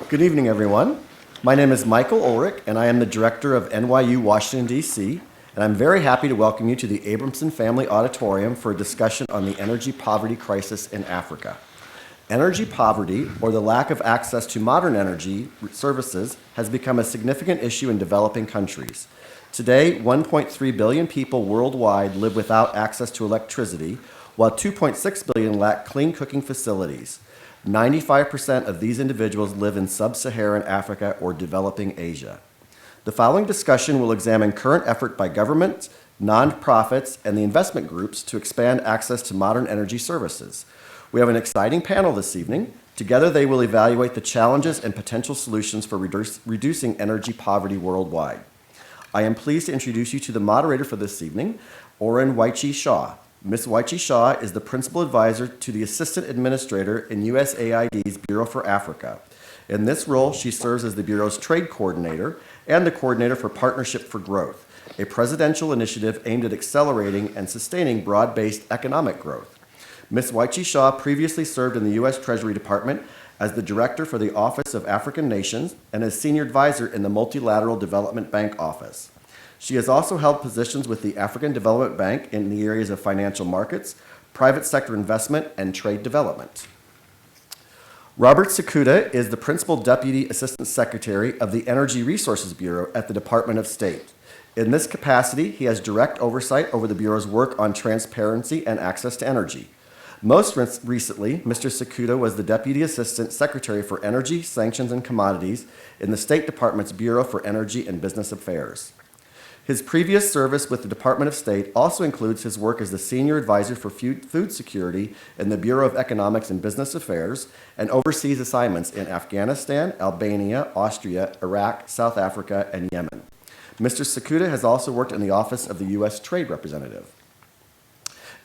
Good evening, everyone. My name is Michael Ulrich, and I am the director of NYU Washington, D.C., and I'm very happy to welcome you to the Abramson Family Auditorium for a discussion on the energy poverty crisis in Africa. Energy poverty, or the lack of access to modern energy services, has become a significant issue in developing countries. Today, 1.3 billion people worldwide live without access to electricity, while 2.6 billion lack clean cooking facilities. 95% of these individuals live in sub-Saharan Africa or developing Asia. The following discussion will examine current effort by governments, nonprofits, and the investment groups to expand access to modern energy services. We have an exciting panel this evening. Together, they will evaluate the challenges and potential solutions for reducing energy poverty worldwide. I am pleased to introduce you to the moderator for this evening, Oren Whyche. Ms. Whyche is the principal advisor to the assistant administrator in USAID's Bureau for Africa. In this role, she serves as the Bureau's trade coordinator and the coordinator for Partnership for Growth, a presidential initiative aimed at accelerating and sustaining broad-based economic growth. Ms. Whyche previously served in the U.S. Treasury Department as the director for the Office of African Nations and as senior advisor in the Multilateral Development Bank Office. She has also held positions with the African Development Bank in the areas of financial markets, private sector investment, and trade development. Robert Cekuta is the Principal Deputy Assistant Secretary of the Energy Resources Bureau at the Department of State. In this capacity, he has direct oversight over the Bureau's work on transparency and access to energy. Most recently, Mr. Cekuta was the Deputy Assistant Secretary for Energy, Sanctions, and Commodities in the State Department's Bureau for Energy and Business Affairs. His previous service with the Department of State also includes his work as the Senior Advisor for Food Security in the Bureau of Economics and Business Affairs and overseas assignments in Afghanistan, Albania, Austria, Iraq, South Africa, and Yemen. Mr. Cekuta has also worked in the Office of the U.S. Trade Representative.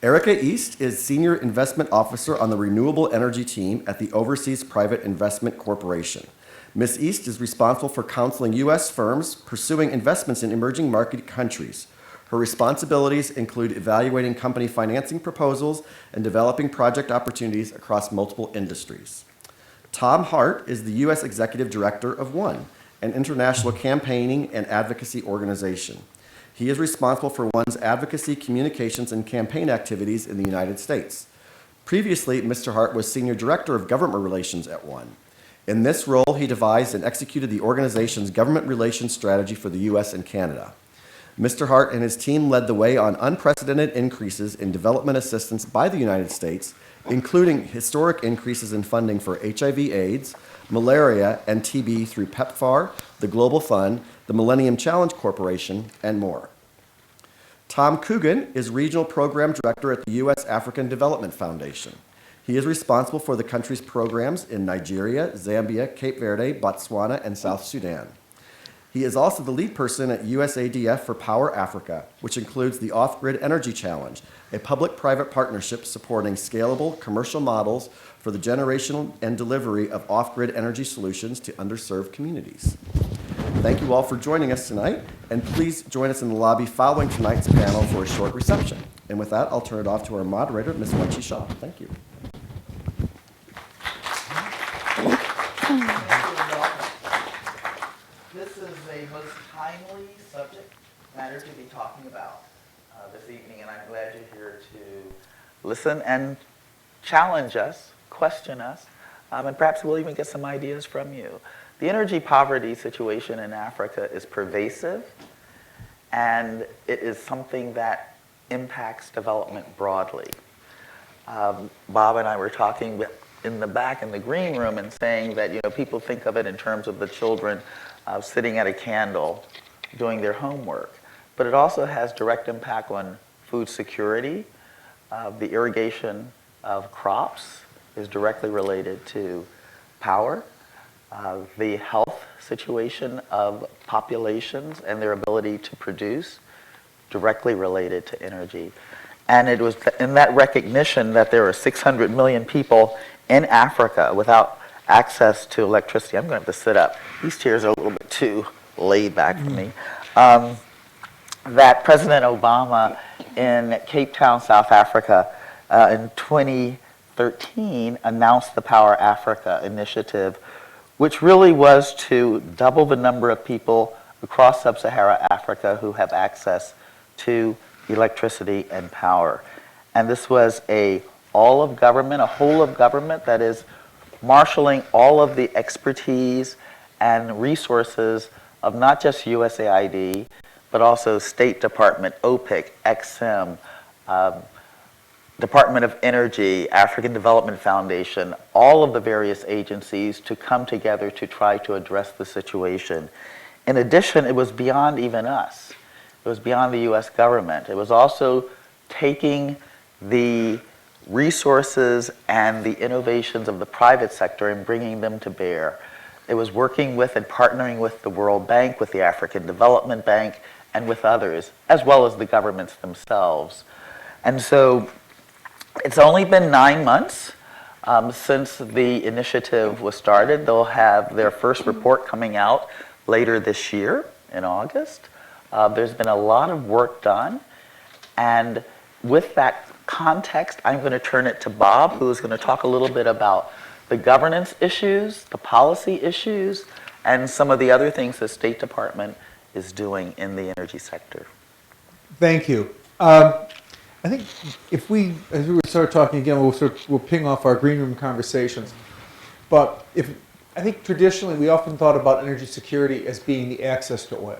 Ehst is Senior Investment Officer on the Renewable Energy Team at the Overseas Private Investment Corporation. Ms. Ehst is responsible for counseling U.S. firms pursuing investments in emerging market countries. Her responsibilities include evaluating company financing proposals and developing project opportunities across multiple industries. Tom Hart is the U.S. Executive Director of One, an international campaigning and advocacy organization. He is responsible for One's advocacy, communications, and campaign activities in the United States. Previously, Mr. Hart was Senior Director of Government Relations at One. In this role, he devised and executed the organization's government relations strategy for the U.S. and Canada. Mr. Hart and his team led the way on unprecedented increases in development assistance by the United States, including historic increases in funding for HIV/AIDS, malaria, and TB through PEPFAR, the Global Fund, the Millennium Challenge Corporation, and more. Tom Coogan is Regional Program Director at the U.S. African Development Foundation. He is responsible for the country's programs in Nigeria, Zambia, Cape Verde, Botswana, and South Sudan. He is also the lead person at USADF for Power Africa, which includes the Off-Grid Energy Challenge, a public-private partnership supporting scalable commercial models for the generation and delivery of off-grid energy solutions to underserved communities. Thank you all for joining us tonight, and please join us in the lobby following tonight's panel for a short reception. And with that, I'll turn it off to our moderator, Ms. Whyche. Thank you. This is a most timely subject matter to be talking about this evening, and I'm glad you're here to listen and challenge us, question us, and perhaps we'll even get some ideas from you. The energy poverty situation in Africa is pervasive, and it is something that impacts development broadly. Bob and I were talking in the back in the green room and saying that people think of it in terms of the children sitting at a candle doing their homework, but it also has direct impact on food security. The irrigation of crops is directly related to power. The health situation of populations and their ability to produce directly related to energy. And it was in that recognition that there are 600 million people in Africa without access to electricity. I'm going to have to sit up. These chairs are a little bit too laid back for me. That President Obama in Cape Town, South Africa, in 2013 announced the Power Africa initiative, which really was to double the number of people across sub-Saharan Africa who have access to electricity and power. And this was a all of government, a whole of government, that is marshaling all of the expertise and resources of not just USAID, but also State Department, OPIC, XM, Department of Energy, African Development Foundation, all of the various agencies to come together to try to address the situation. In addition, it was beyond even us. It was beyond the US government. It was also taking the resources and the innovations of the private sector and bringing them to bear. It was working with and partnering with the World Bank, with the African Development Bank, and with others, as well as the governments themselves. And so it's only been 9 months since the initiative was started. They'll have their first report coming out later this year in August. There's been a lot of work done. And with that context, I'm going to turn it to Bob, who is going to talk a little bit about the governance issues, the policy issues, and some of the other things the State Department is doing in the energy sector. Thank you. I think if we, as we start talking again, we'll ping off our green room conversations. But I think traditionally we often thought about energy security as being the access to oil.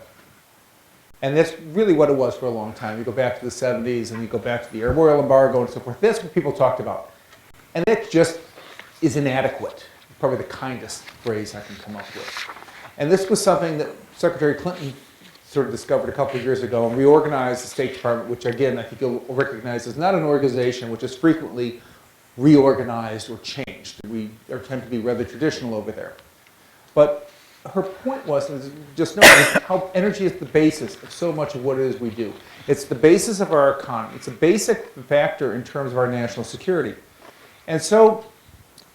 And that's really what it was for a long time. You go back to the 70s and you go back to the Arab oil embargo and so forth. That's what people talked about. And that just is inadequate. Probably the kindest phrase I can come up with. And this was something that Secretary Clinton sort of discovered a couple of years ago and reorganized the State Department, which again, I think you'll recognize is not an organization which is frequently reorganized or changed. We tend to be rather traditional over there. But her point was just knowing how energy is the basis of so much of what it is we do. It's the basis of our economy. It's a basic factor in terms of our national security. And so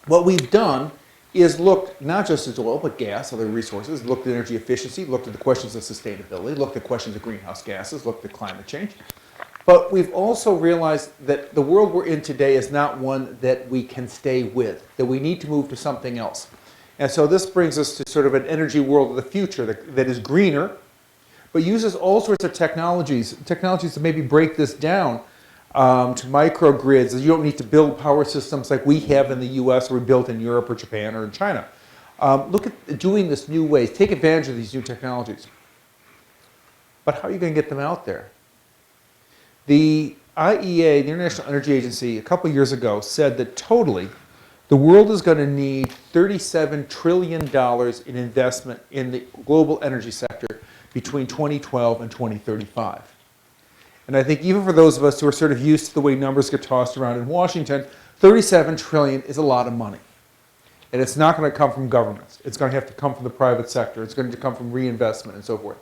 what we've done is looked not just at oil, but gas, other resources, looked at energy efficiency, looked at the questions of sustainability, looked at questions of greenhouse gases, looked at climate change. But we've also realized that the world we're in today is not one that we can stay with, that we need to move to something else. And so this brings us to sort of an energy world of the future that is greener, but uses all sorts of technologies to maybe break this down to microgrids. You don't need to build power systems like we have in the US or we built in Europe or Japan or in China. Look at doing this new ways. Take advantage of these new technologies. But how are you going to get them out there? The IEA, the International Energy Agency, a couple years ago said that totally the world is going to need $37 trillion in investment in the global energy sector between 2012 and 2035. And I think even for those of us who are sort of used to the way numbers get tossed around in Washington, 37 trillion is a lot of money. And it's not going to come from governments. It's going to have to come from the private sector. It's going to come from reinvestment and so forth.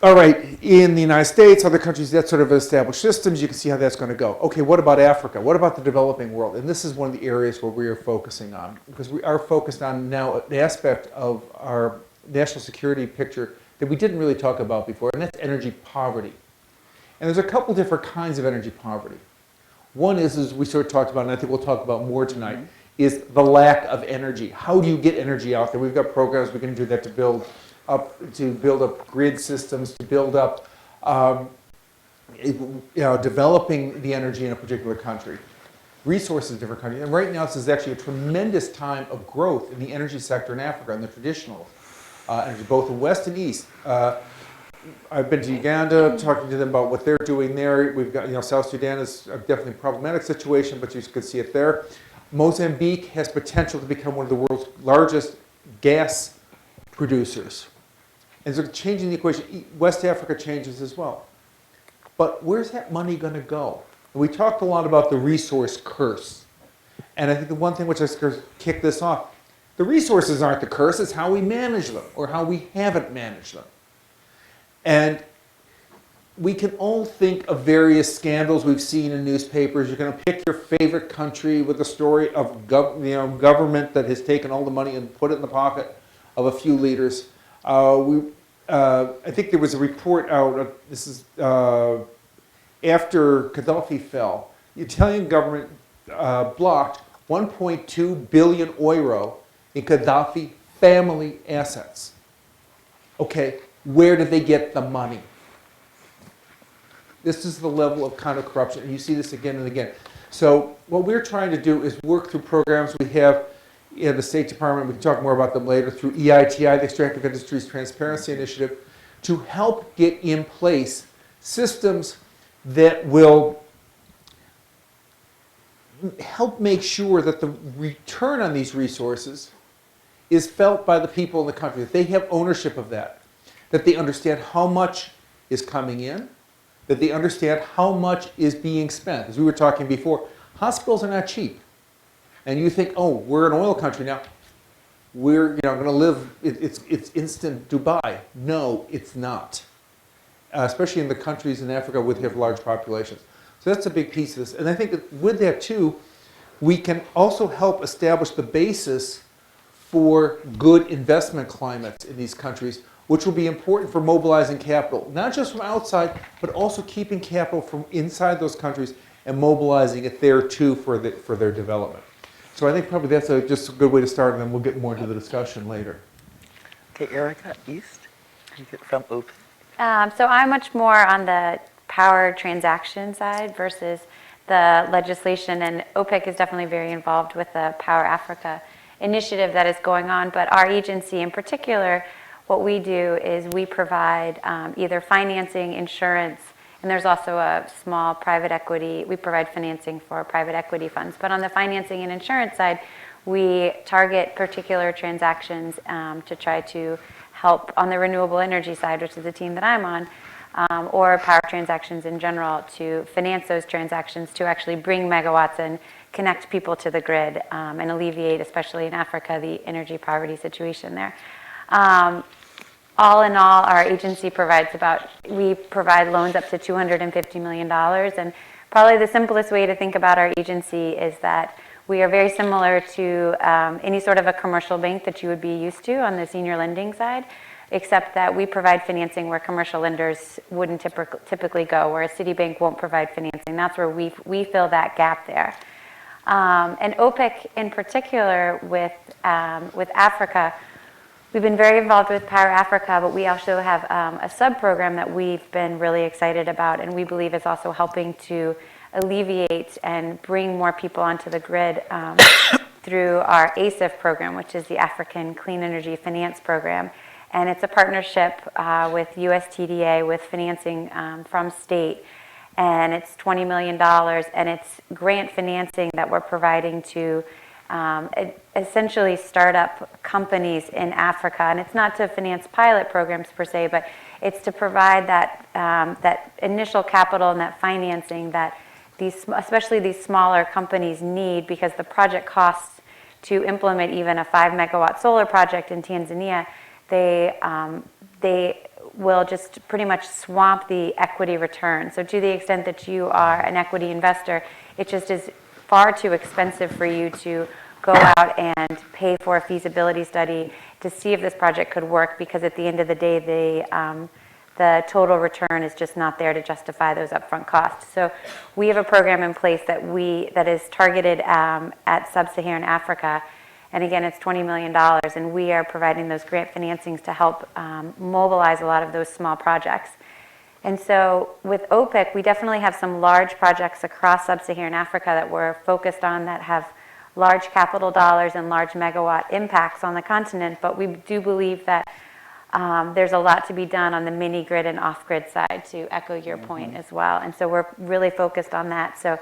All right, in the United States, other countries that sort of established systems, you can see how that's going to go. Okay, what about Africa? What about the developing world? And this is one of the areas where we are focusing on, because we are focused on now an aspect of our national security picture that we didn't really talk about before, and that's energy poverty. And there's a couple different kinds of energy poverty. One is, as we sort of talked about, and I think we'll talk about more tonight, is the lack of energy. How do you get energy out there? We've got programs we can do that to build up grid systems, to build up developing the energy in a particular country, resources in different countries. And right now, this is actually a tremendous time of growth in the energy sector in Africa, and the traditional energy, both in West and East. I've been to Uganda, talking to them about what they're doing there. We've got, South Sudan is definitely a problematic situation, but you can see it there. Mozambique has potential to become one of the world's largest gas producers. And so changing the equation, West Africa changes as well. But where's that money going to go? We talked a lot about the resource curse. And I think the one thing which I kick this off, the resources aren't the curse, it's how we manage them or how we haven't managed them. And we can all think of various scandals we've seen in newspapers. You're going to pick your favorite country with a story of government that has taken all the money and put it in the pocket of a few leaders. I think there was a report out, this is after Gaddafi fell, the Italian government blocked 1.2 billion euro in Gaddafi family assets. Okay, where did they get the money? This is the level of kind of corruption, and you see this again and again. So what we're trying to do is work through programs we have in the State Department. We can talk more about them later, through EITI, the Extractive Industries Transparency Initiative, to help get in place systems that will help make sure that the return on these resources is felt by the people in the country, that they have ownership of that they understand how much is coming in, that they understand how much is being spent. As we were talking before, hospitals are not cheap. And you think, oh, we're an oil country now. We're going to live, it's instant Dubai. No, it's not. Especially in the countries in Africa where they have large populations. So that's a big piece of this. And I think that with that too, we can also help establish the basis for good investment climates in these countries, which will be important for mobilizing capital, not just from outside, but also keeping capital from inside those countries and mobilizing it there too for their development. So I think probably that's just a good way to start, and then we'll get more into the discussion later. Okay, Erica, Ehst, you get from OPEC. So I'm much more on the power transaction side versus the legislation, and OPEC is definitely very involved with the Power Africa initiative that is going on, but our agency in particular, what we do is we provide either financing, insurance, and there's also a small private equity. We provide financing for private equity funds. But on the financing and insurance side, we target particular transactions to try to help on the renewable energy side, which is the team that I'm on, or power transactions in general, to finance those transactions to actually bring megawatts and connect people to the grid and alleviate, especially in Africa, the energy poverty situation there. All in all, our agency we provide loans up to $250 million. And probably the simplest way to think about our agency is that we are very similar to any sort of a commercial bank that you would be used to on the senior lending side, except that we provide financing where commercial lenders wouldn't typically go, where a Citibank won't provide financing. That's where we fill that gap there. And OPEC in particular with Africa, we've been very involved with Power Africa, but we also have a sub-program that we've been really excited about, and we believe is also helping to alleviate and bring more people onto the grid through our ASIF program, which is the African Clean Energy Finance Program. And it's a partnership with USTDA with financing from state. And it's $20 million, and it's grant financing that we're providing to essentially startup companies in Africa. And it's not to finance pilot programs per se, but it's to provide that initial capital and that financing that especially these smaller companies need, because the project costs to implement even a 5 megawatt solar project in Tanzania, they will just pretty much swamp the equity return. So to the extent that you are an equity investor, it just is far too expensive for you to go out and pay for a feasibility study to see if this project could work, because at the end of the day, the total return is just not there to justify those upfront costs. So we have a program in place that is targeted at sub-Saharan Africa. And again, it's $20 million, and we are providing those grant financings to help mobilize a lot of those small projects. And so with OPEC, we definitely have some large projects across sub-Saharan Africa that we're focused on that have large capital dollars and large megawatt impacts on the continent, but we do believe that there's a lot to be done on the mini-grid and off-grid side, to echo your point as well. And so we're really focused on that. So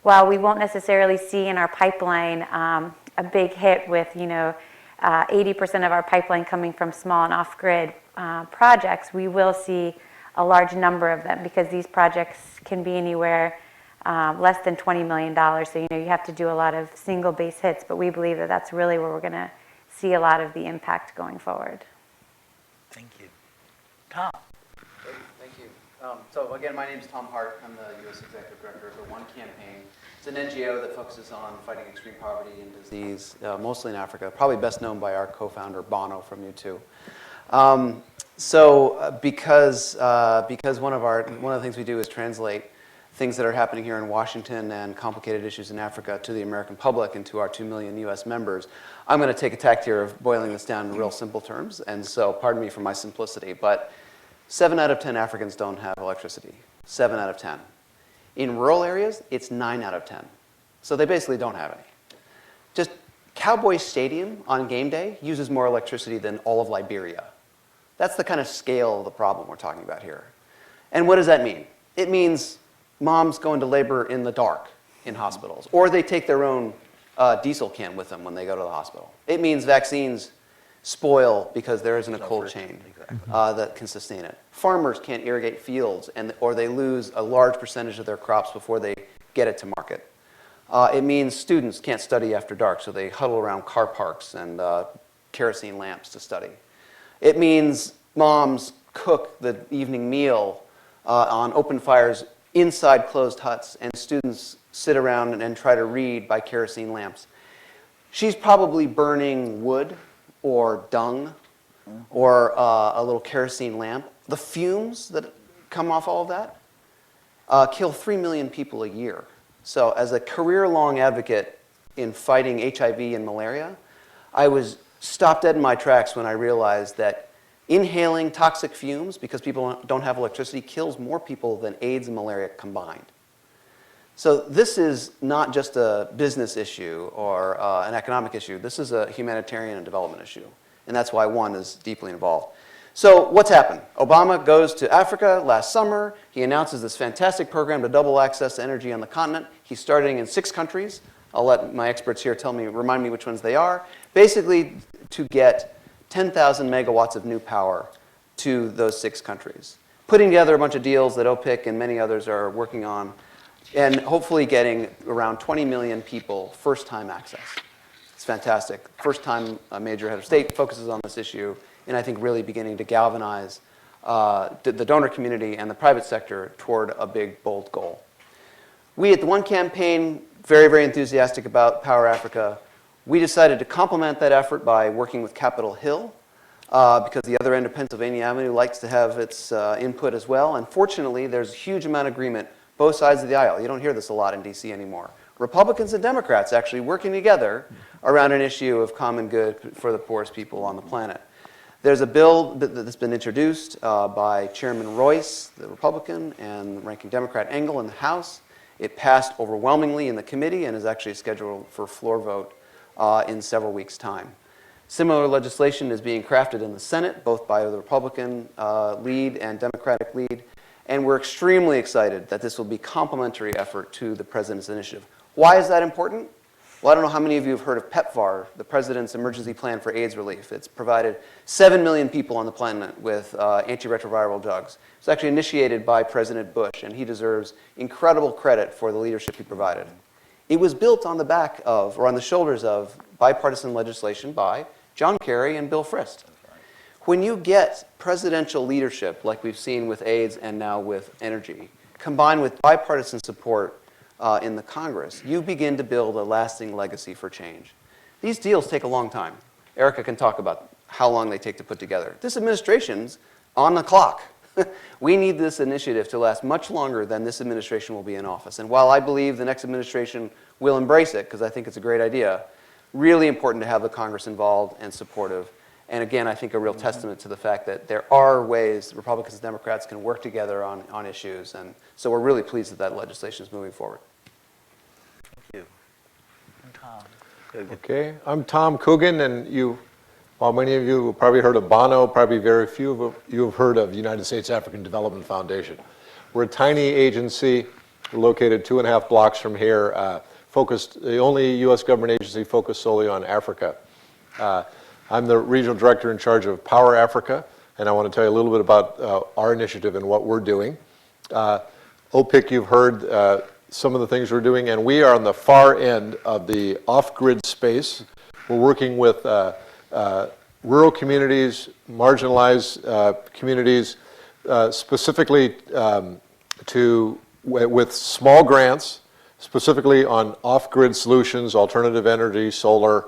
while we won't necessarily see in our pipeline a big hit with 80% of our pipeline coming from small and off-grid projects, we will see a large number of them, because these projects can be anywhere less than $20 million. So you have to do a lot of single base hits, but we believe that that's really where we're going to see a lot of the impact going forward. Thank you. Tom. Thank you. So again, my name is Tom Hart. I'm the U.S. Executive Director of the One Campaign. It's an NGO that focuses on fighting extreme poverty and disease, mostly in Africa, probably best known by our co-founder, Bono, from U2. Because one of the things we do is translate things that are happening here in Washington and complicated issues in Africa to the American public and to our 2 million US members, I'm going to take a tact here of boiling this down in real simple terms. And so pardon me for my simplicity, but 7 out of 10 Africans don't have electricity. 7 out of 10. In rural areas, it's 9 out of 10. So they basically don't have any. Just Cowboy Stadium on game day uses more electricity than all of Liberia. That's the kind of scale of the problem we're talking about here. And what does that mean? It means moms go into labor in the dark in hospitals, or they take their own diesel can with them when they go to the hospital. It means vaccines spoil because there isn't a cold chain that can sustain it. Farmers can't irrigate fields, or they lose a large percentage of their crops before they get it to market. It means students can't study after dark, so they huddle around car parks and kerosene lamps to study. It means moms cook the evening meal on open fires inside closed huts, and students sit around and try to read by kerosene lamps. She's probably burning wood or dung or a little kerosene lamp. The fumes that come off all of that kill 3 million people a year. So as a career-long advocate in fighting HIV and malaria, I was stopped dead in my tracks when I realized that inhaling toxic fumes, because people don't have electricity, kills more people than AIDS and malaria combined. So this is not just a business issue or an economic issue. This is a humanitarian and development issue. And that's why one is deeply involved. So what's happened? Obama goes to Africa last summer. He announces this fantastic program to double access to energy on the continent. He's starting in 6 countries. I'll let my experts here remind me which ones they are. Basically, to get 10,000 megawatts of new power to those 6 countries. Putting together a bunch of deals that OPIC and many others are working on, and hopefully getting around 20 million people first-time access. It's fantastic. First time a major head of state focuses on this issue, and I think really beginning to galvanize the donor community and the private sector toward a big, bold goal. We at the One Campaign, very, very enthusiastic about Power Africa. We decided to complement that effort by working with Capitol Hill, because the other end of Pennsylvania Avenue likes to have its input as well. And fortunately, there's a huge amount of agreement both sides of the aisle. You don't hear this a lot in DC anymore. Republicans and Democrats actually working together around an issue of common good for the poorest people on the planet. There's a bill that's been introduced by Chairman Royce, the Republican, and Ranking Democrat Engel in the House. It passed overwhelmingly in the committee and is actually scheduled for floor vote in several weeks' time. Similar legislation is being crafted in the Senate, both by the Republican lead and Democratic lead, and we're extremely excited that this will be a complementary effort to the President's initiative. Why is that important? Well, I don't know how many of you have heard of PEPFAR, the President's Emergency Plan for AIDS Relief. It's provided 7 million people on the planet with antiretroviral drugs. It's actually initiated by President Bush, and he deserves incredible credit for the leadership he provided. It was built on the back of, or on the shoulders of, bipartisan legislation by John Kerry and Bill Frist. When you get presidential leadership, like we've seen with AIDS and now with energy, combined with bipartisan support in the Congress, you begin to build a lasting legacy for change. These deals take a long time. Erica can talk about how long they take to put together. This administration's on the clock. We need this initiative to last much longer than this administration will be in office. And while I believe the next administration will embrace it, because I think it's a great idea, really important to have the Congress involved and supportive. And again, I think a real testament to the fact that there are ways Republicans and Democrats can work together on issues. And so we're really pleased that that legislation is moving forward. Thank you. And Tom. Okay, I'm Tom Coogan, and while many of you have probably heard of Bono, probably very few of you have heard of the United States African Development Foundation. We're a tiny agency located 2.5 blocks from here, the only U.S. government agency focused solely on Africa. I'm the regional director in charge of Power Africa, and I want to tell you a little bit about our initiative and what we're doing. OPIC, you've heard some of the things we're doing, and we are on the far end of the off-grid space. We're working with rural communities, marginalized communities, specifically with small grants, specifically on off-grid solutions, alternative energy, solar,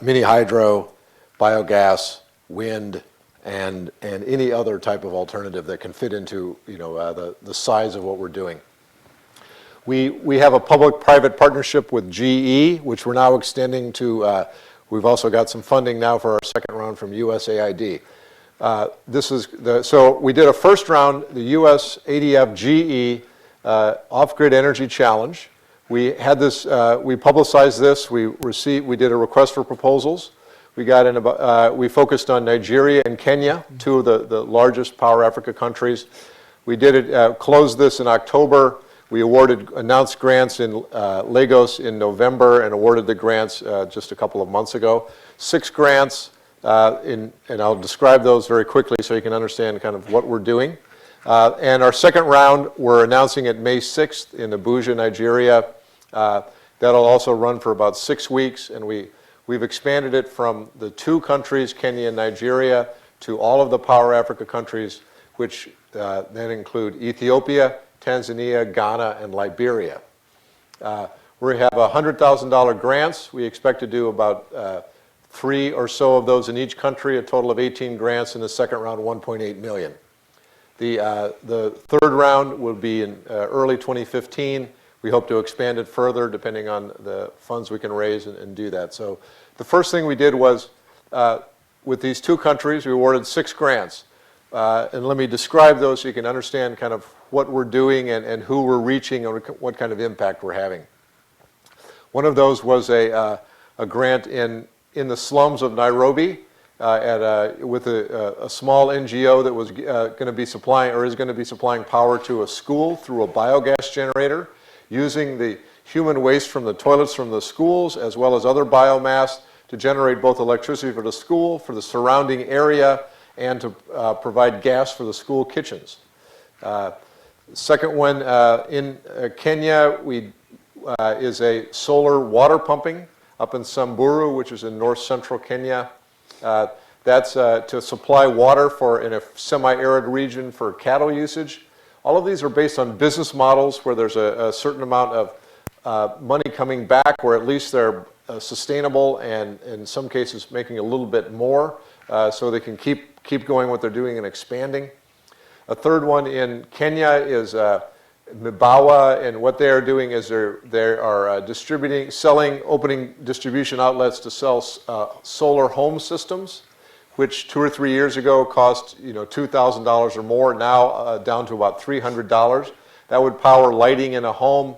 mini hydro, biogas, wind, and any other type of alternative that can fit into the size of what we're doing. We have a public-private partnership with GE, which we're now extending to, we've also got some funding now for our second round from USAID. So we did a first round, the US ADF GE Off-Grid Energy Challenge. We had this, we publicized this, we did a request for proposals. We focused on Nigeria and Kenya, two of the largest Power Africa countries. We closed this in October. We announced grants in Lagos in November and awarded the grants just a couple of months ago. 6 grants, and I'll describe those very quickly so you can understand kind of what we're doing. And our second round, we're announcing it May 6th in Abuja, Nigeria. That'll also run for about 6 weeks, and we've expanded it from the 2 countries, Kenya and Nigeria, to all of the Power Africa countries, which then include Ethiopia, Tanzania, Ghana, and Liberia. We have $100,000 grants. We expect to do about 3 or so of those in each country, a total of 18 grants. In the second round, 1.8 million. The third round will be in early 2015. We hope to expand it further depending on the funds we can raise and do that. So the first thing we did was, with these 2 countries, we awarded 6 grants. And let me describe those so you can understand kind of what we're doing and who we're reaching and what kind of impact we're having. One of those was a grant in the slums of Nairobi with a small NGO that was going to be supplying or is going to be supplying power to a school through a biogas generator using the human waste from the toilets from the schools as well as other biomass to generate both electricity for the school, for the surrounding area, and to provide gas for the school kitchens. Second one in Kenya is a solar water pumping up in Samburu, which is in north central Kenya. That's to supply water in a semi-arid region for cattle usage. All of these are based on business models where there's a certain amount of money coming back, or at least they're sustainable and in some cases making a little bit more so they can keep going what they're doing and expanding. A third one in Kenya is Mibawa, and what they are doing is they are opening distribution outlets to sell solar home systems, which 2 or 3 years ago cost $2,000 or more, now down to about $300. That would power lighting in a home,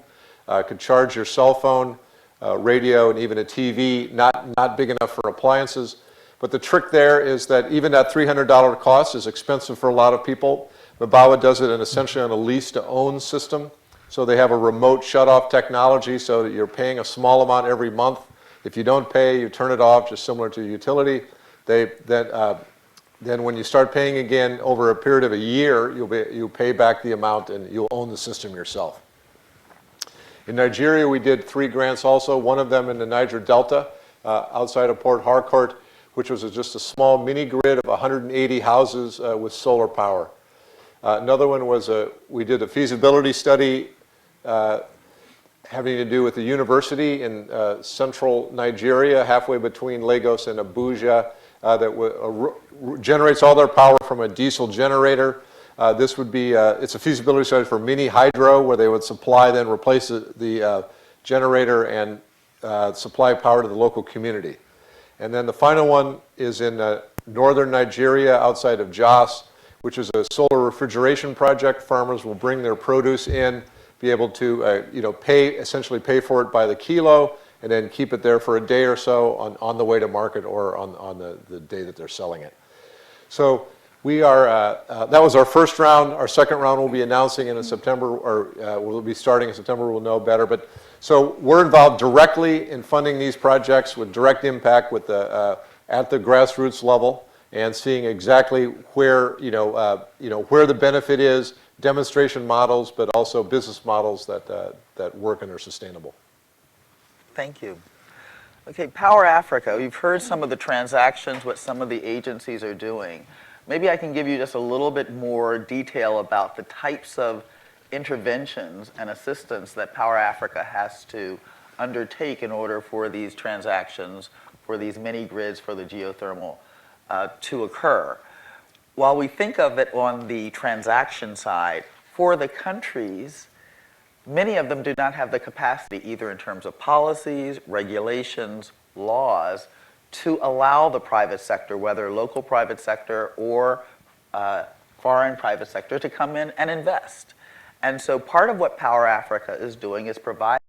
could charge your cell phone, radio, and even a TV. Not big enough for appliances. But the trick there is that even that $300 cost is expensive for a lot of people. Mibawa does it essentially on a lease-to-own system. So they have a remote shut-off technology so that you're paying a small amount every month. If you don't pay, you turn it off, just similar to a utility. Then when you start paying again over a period of a year, you'll pay back the amount and you'll own the system yourself. In Nigeria, we did 3 grants also, one of them in the Niger Delta outside of Port Harcourt, which was just a small mini grid of 180 houses with solar power. Another one was we did a feasibility study having to do with the university in central Nigeria, halfway between Lagos and Abuja, that generates all their power from a diesel generator. This would be, it's a feasibility study for mini hydro, where they would then replace the generator and supply power to the local community. And then the final one is in northern Nigeria outside of Jos, which is a solar refrigeration project. Farmers will bring their produce in, be able to essentially pay for it by the kilo, and then keep it there for a day or so on the way to market or on the day that they're selling it. So we are, that was our first round. Our second round we'll be announcing in September, or we'll be starting in September, we'll know better. But so we're involved directly in funding these projects with direct impact at the grassroots level, and seeing exactly where the benefit is, demonstration models, but also business models that work and are sustainable. Thank you. Okay, Power Africa, you've heard some of the transactions, what some of the agencies are doing. Maybe I can give you just a little bit more detail about the types of interventions and assistance that Power Africa has to undertake in order for these transactions, for these mini grids, for the geothermal to occur. While we think of it on the transaction side, for the countries, many of them do not have the capacity, either in terms of policies, regulations, laws, to allow the private sector, whether local private sector or foreign private sector, to come in and invest. And so part of what Power Africa is doing is provide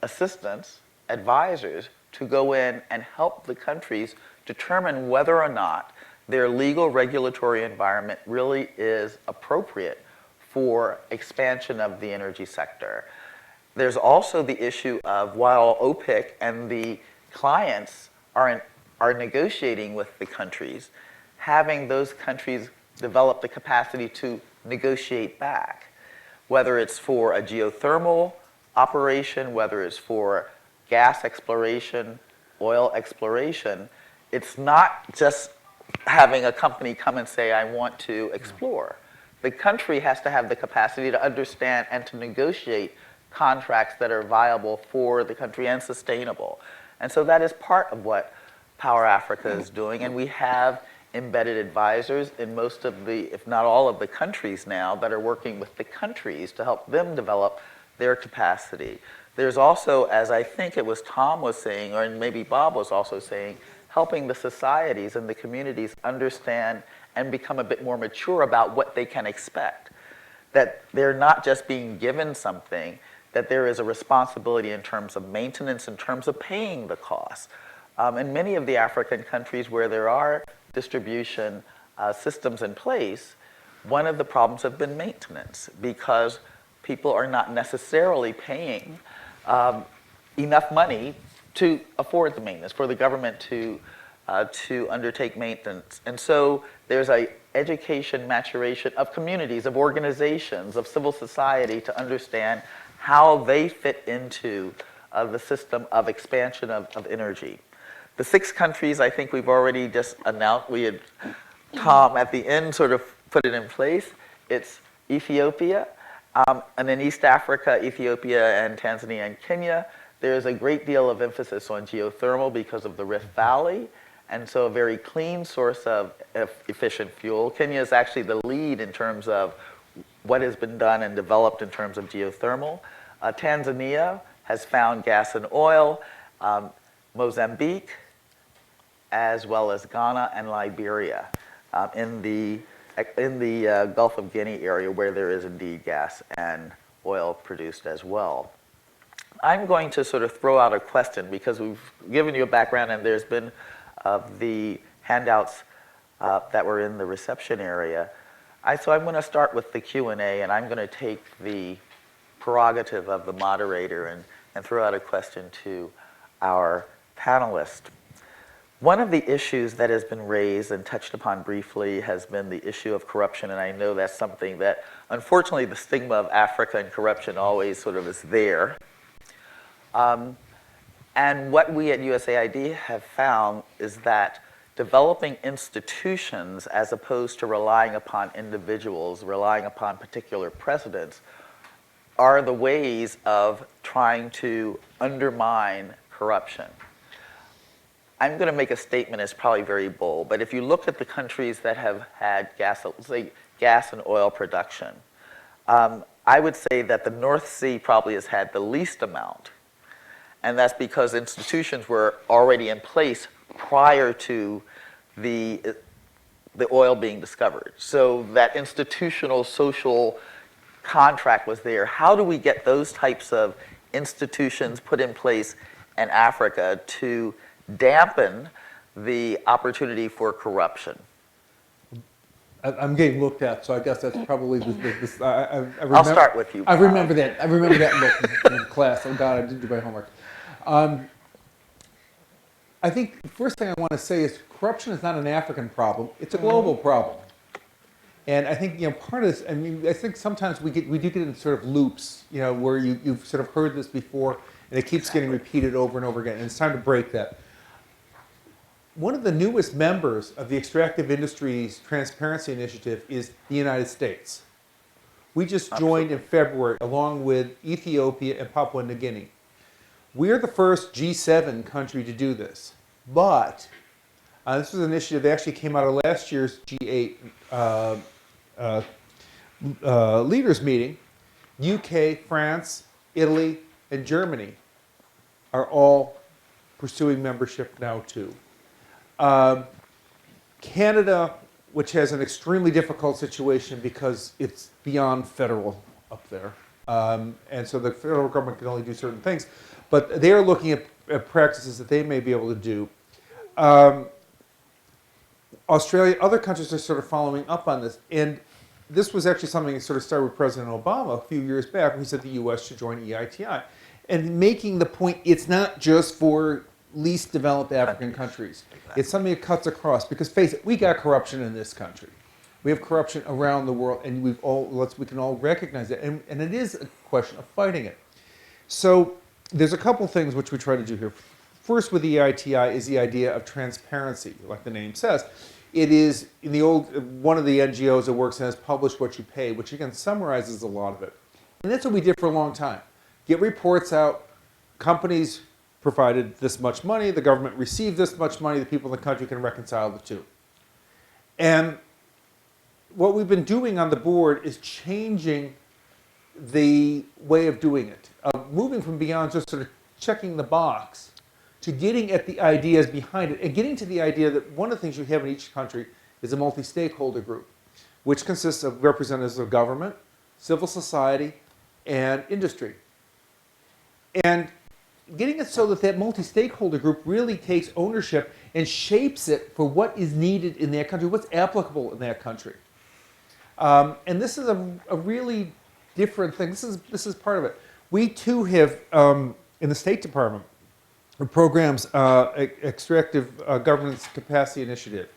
assistance, advisors, to go in and help the countries determine whether or not their legal regulatory environment really is appropriate for expansion of the energy sector. There's also the issue of, while OPIC and the clients are negotiating with the countries, having those countries develop the capacity to negotiate back, whether it's for a geothermal operation, whether it's for gas exploration, oil exploration. It's not just having a company come and say, I want to explore. The country has to have the capacity to understand and to negotiate contracts that are viable for the country and sustainable. And so that is part of what Power Africa is doing, and we have embedded advisors in most of the, if not all of the countries now, that are working with the countries to help them develop their capacity. There's also, as I think it was Tom was saying, or maybe Bob was also saying, helping the societies and the communities understand and become a bit more mature about what they can expect. That they're not just being given something, that there is a responsibility in terms of maintenance, in terms of paying the costs. In many of the African countries where there are distribution systems in place, one of the problems have been maintenance, because people are not necessarily paying enough money to afford the maintenance, for the government to undertake maintenance. And so there's a education, maturation of communities, of organizations, of civil society to understand how they fit into the system of expansion of energy. The 6 countries, I think we've already just announced, we had Tom at the end sort of put it in place. It's Ethiopia, and then East Africa, Ethiopia, and Tanzania, and Kenya. There's a great deal of emphasis on geothermal because of the Rift Valley, and so a very clean source of efficient fuel. Kenya is actually the lead in terms of what has been done and developed in terms of geothermal. Tanzania has found gas and oil. Mozambique, as well as Ghana and Liberia, in the Gulf of Guinea area, where there is indeed gas and oil produced as well. I'm going to sort of throw out a question, because we've given you a background and there's been the handouts that were in the reception area. So I'm going to start with the Q&A, and I'm going to take the prerogative of the moderator and throw out a question to our panelist. One of the issues that has been raised and touched upon briefly has been the issue of corruption, and I know that's something that, unfortunately, the stigma of Africa and corruption always sort of is there. And what we at USAID have found is that developing institutions, as opposed to relying upon individuals, relying upon particular precedents, are the ways of trying to undermine corruption. I'm going to make a statement that's probably very bold, but if you look at the countries that have had gas and oil production, I would say that the North Sea probably has had the least amount. And that's because institutions were already in place prior to the oil being discovered. So that institutional social contract was there. How do we get those types of institutions put in place in Africa to dampen the opportunity for corruption? I'm getting looked at, so I guess that's probably this. I'll start with you, I Bob. remember that. I remember that look in class. Oh God, I didn't do my homework. I think the first thing I want to say is corruption is not an African problem; it's a global problem. And I think part of this. I mean, I think sometimes we do get in sort of loops, where you've sort of heard this before, and it keeps getting repeated over and over again. And it's time to break that. One of the newest members of the Extractive Industries Transparency Initiative is the United States. We just joined in February, along with Ethiopia and Papua New Guinea. We're the first G7 country to do this, but this was an initiative that actually came out of last year's G8 leaders meeting, UK, France, Italy, and Germany are all pursuing membership now too. Canada, which has an extremely difficult situation because it's beyond federal up there. And so the federal government can only do certain things. But they are looking at practices that they may be able to do. Australia, other countries are sort of following up on this. And this was actually something that sort of started with President Obama a few years back when he said the U.S. should join EITI. And making the point, it's not just for least developed African countries. It's something that cuts across. Because face it, we got corruption in this country. We have corruption around the world, and we can all recognize it. And it is a question of fighting it. So there's a couple things which we try to do here. First with EITI is the idea of transparency, like the name says. It is, in the one of the NGOs that works in has published what you pay, which again summarizes a lot of it. And that's what we did for a long time. Get reports out, companies provided this much money, the government received this much money, the people in the country can reconcile the two. And what we've been doing on the board is changing the way of doing it, moving from beyond just sort of checking the box to getting at the ideas behind it, and getting to the idea that one of the things you have in each country is a multi-stakeholder group, which consists of representatives of government, civil society, and industry. And getting it so that that multi-stakeholder group really takes ownership and shapes it for what is needed in that country, what's applicable in that country. And this is a really different thing. This is part of it. We too have, in the State Department, programs, Extractive Governance Capacity Initiative,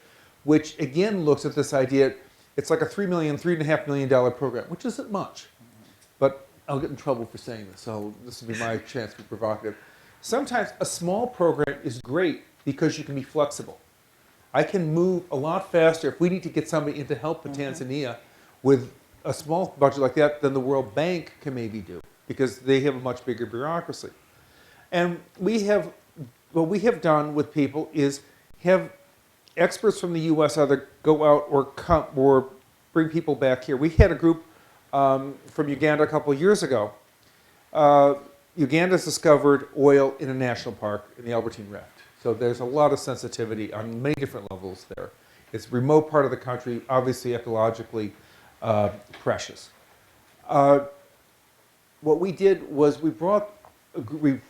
which again looks at this idea. It's like a $3.5 million program, which isn't much, but I'll get in trouble for saying this, so this will be my chance to be provocative. Sometimes a small program is great because you can be flexible. I can move a lot faster if we need to get somebody in to help Tanzania with a small budget like that than the World Bank can maybe do, because they have a much bigger bureaucracy. And what we have done with people is have experts from the U.S. either go out or come or bring people back here. We had a group from Uganda a couple of years ago. Uganda's discovered oil in a national park in the Albertine Rift. So there's a lot of sensitivity on many different levels there. It's a remote part of the country, obviously ecologically precious. What we did was we brought a group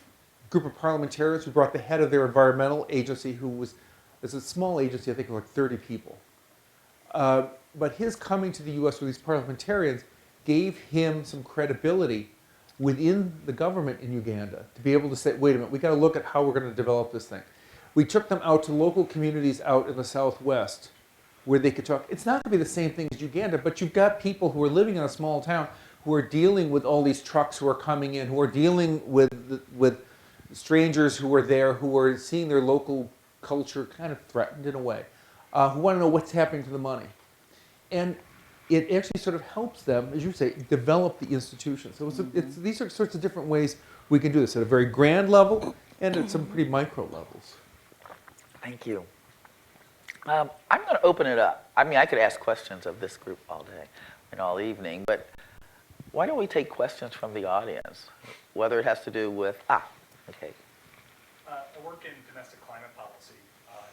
of parliamentarians. We brought the head of their environmental agency, it's a small agency, I think of like 30 people. But his coming to the U.S. with these parliamentarians gave him some credibility within the government in Uganda to be able to say, wait a minute, we got to look at how we're going to develop this thing. We took them out to local communities out in the Southwest where they could talk. It's not going to be the same thing as Uganda, but you've got people who are living in a small town who are dealing with all these trucks who are coming in, who are dealing with strangers who are there, who are seeing their local culture kind of threatened in a way, who want to know what's happening to the money. And it actually sort of helps them, as you say, develop the institution. So these are sorts of different ways we can do this at a very grand level and at some pretty micro levels. Thank you. I'm going to open it up. I mean, I could ask questions of this group all day and all evening, but why don't we take questions from the audience, whether it has to do with, okay. I work in domestic climate policy,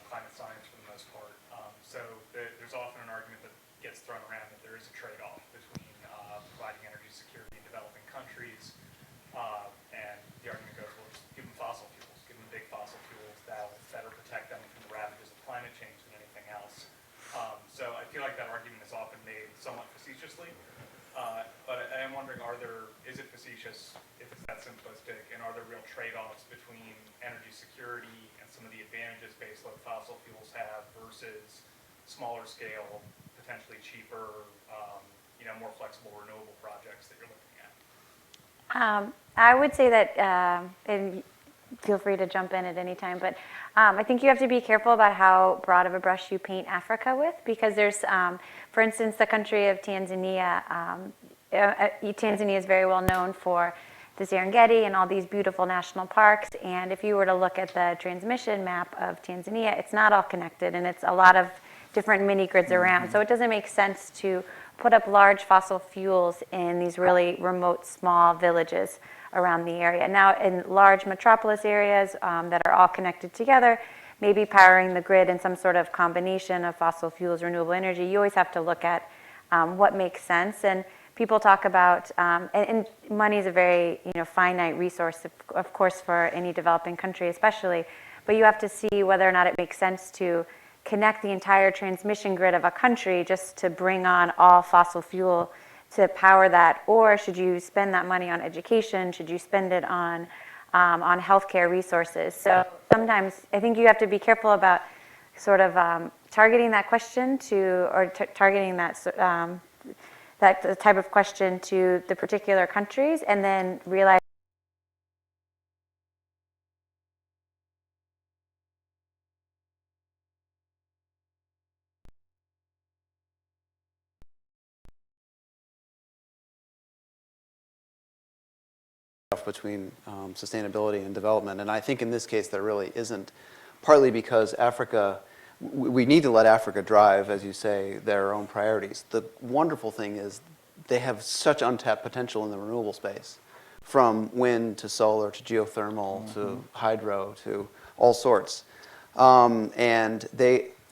climate science for the most part. So there's often an argument that gets thrown around that there is a trade-off between providing energy security in developing countries, and the argument goes, well, just give them fossil fuels, give them big fossil fuels that will better protect them from the ravages of climate change than anything else. So I feel like that argument is often made somewhat facetiously, but I am wondering, is it facetious if it's that simplistic, and are there real trade-offs between energy security and some of the advantages baseload fossil fuels have versus smaller scale, potentially cheaper, more flexible renewable projects that you're looking at? I would say that, and feel free to jump in at any time, but I think you have to be careful about how broad of a brush you paint Africa with, because there's, for instance, the country of Tanzania. Tanzania is very well known for the Serengeti and all these beautiful national parks, and if you were to look at the transmission map of Tanzania, it's not all connected, and it's a lot of different mini grids around, so it doesn't make sense to put up large fossil fuels in these really remote, small villages around the area. Now, in large metropolis areas that are all connected together, maybe powering the grid in some sort of combination of fossil fuels, renewable energy, you always have to look at what makes sense. And people talk about, and money is a very finite resource, of course, for any developing country especially, but you have to see whether or not it makes sense to connect the entire transmission grid of a country just to bring on all fossil fuel to power that, or should you spend that money on education? Should you spend it on healthcare resources? So sometimes I think you have to be careful about sort of targeting that question targeting that type of question to the particular countries, and then realize between sustainability and development. And I think in this case there really isn't, partly because Africa, we need to let Africa drive, as you say, their own priorities. The wonderful thing is they have such untapped potential in the renewable space, from wind to solar to geothermal to hydro to all sorts. And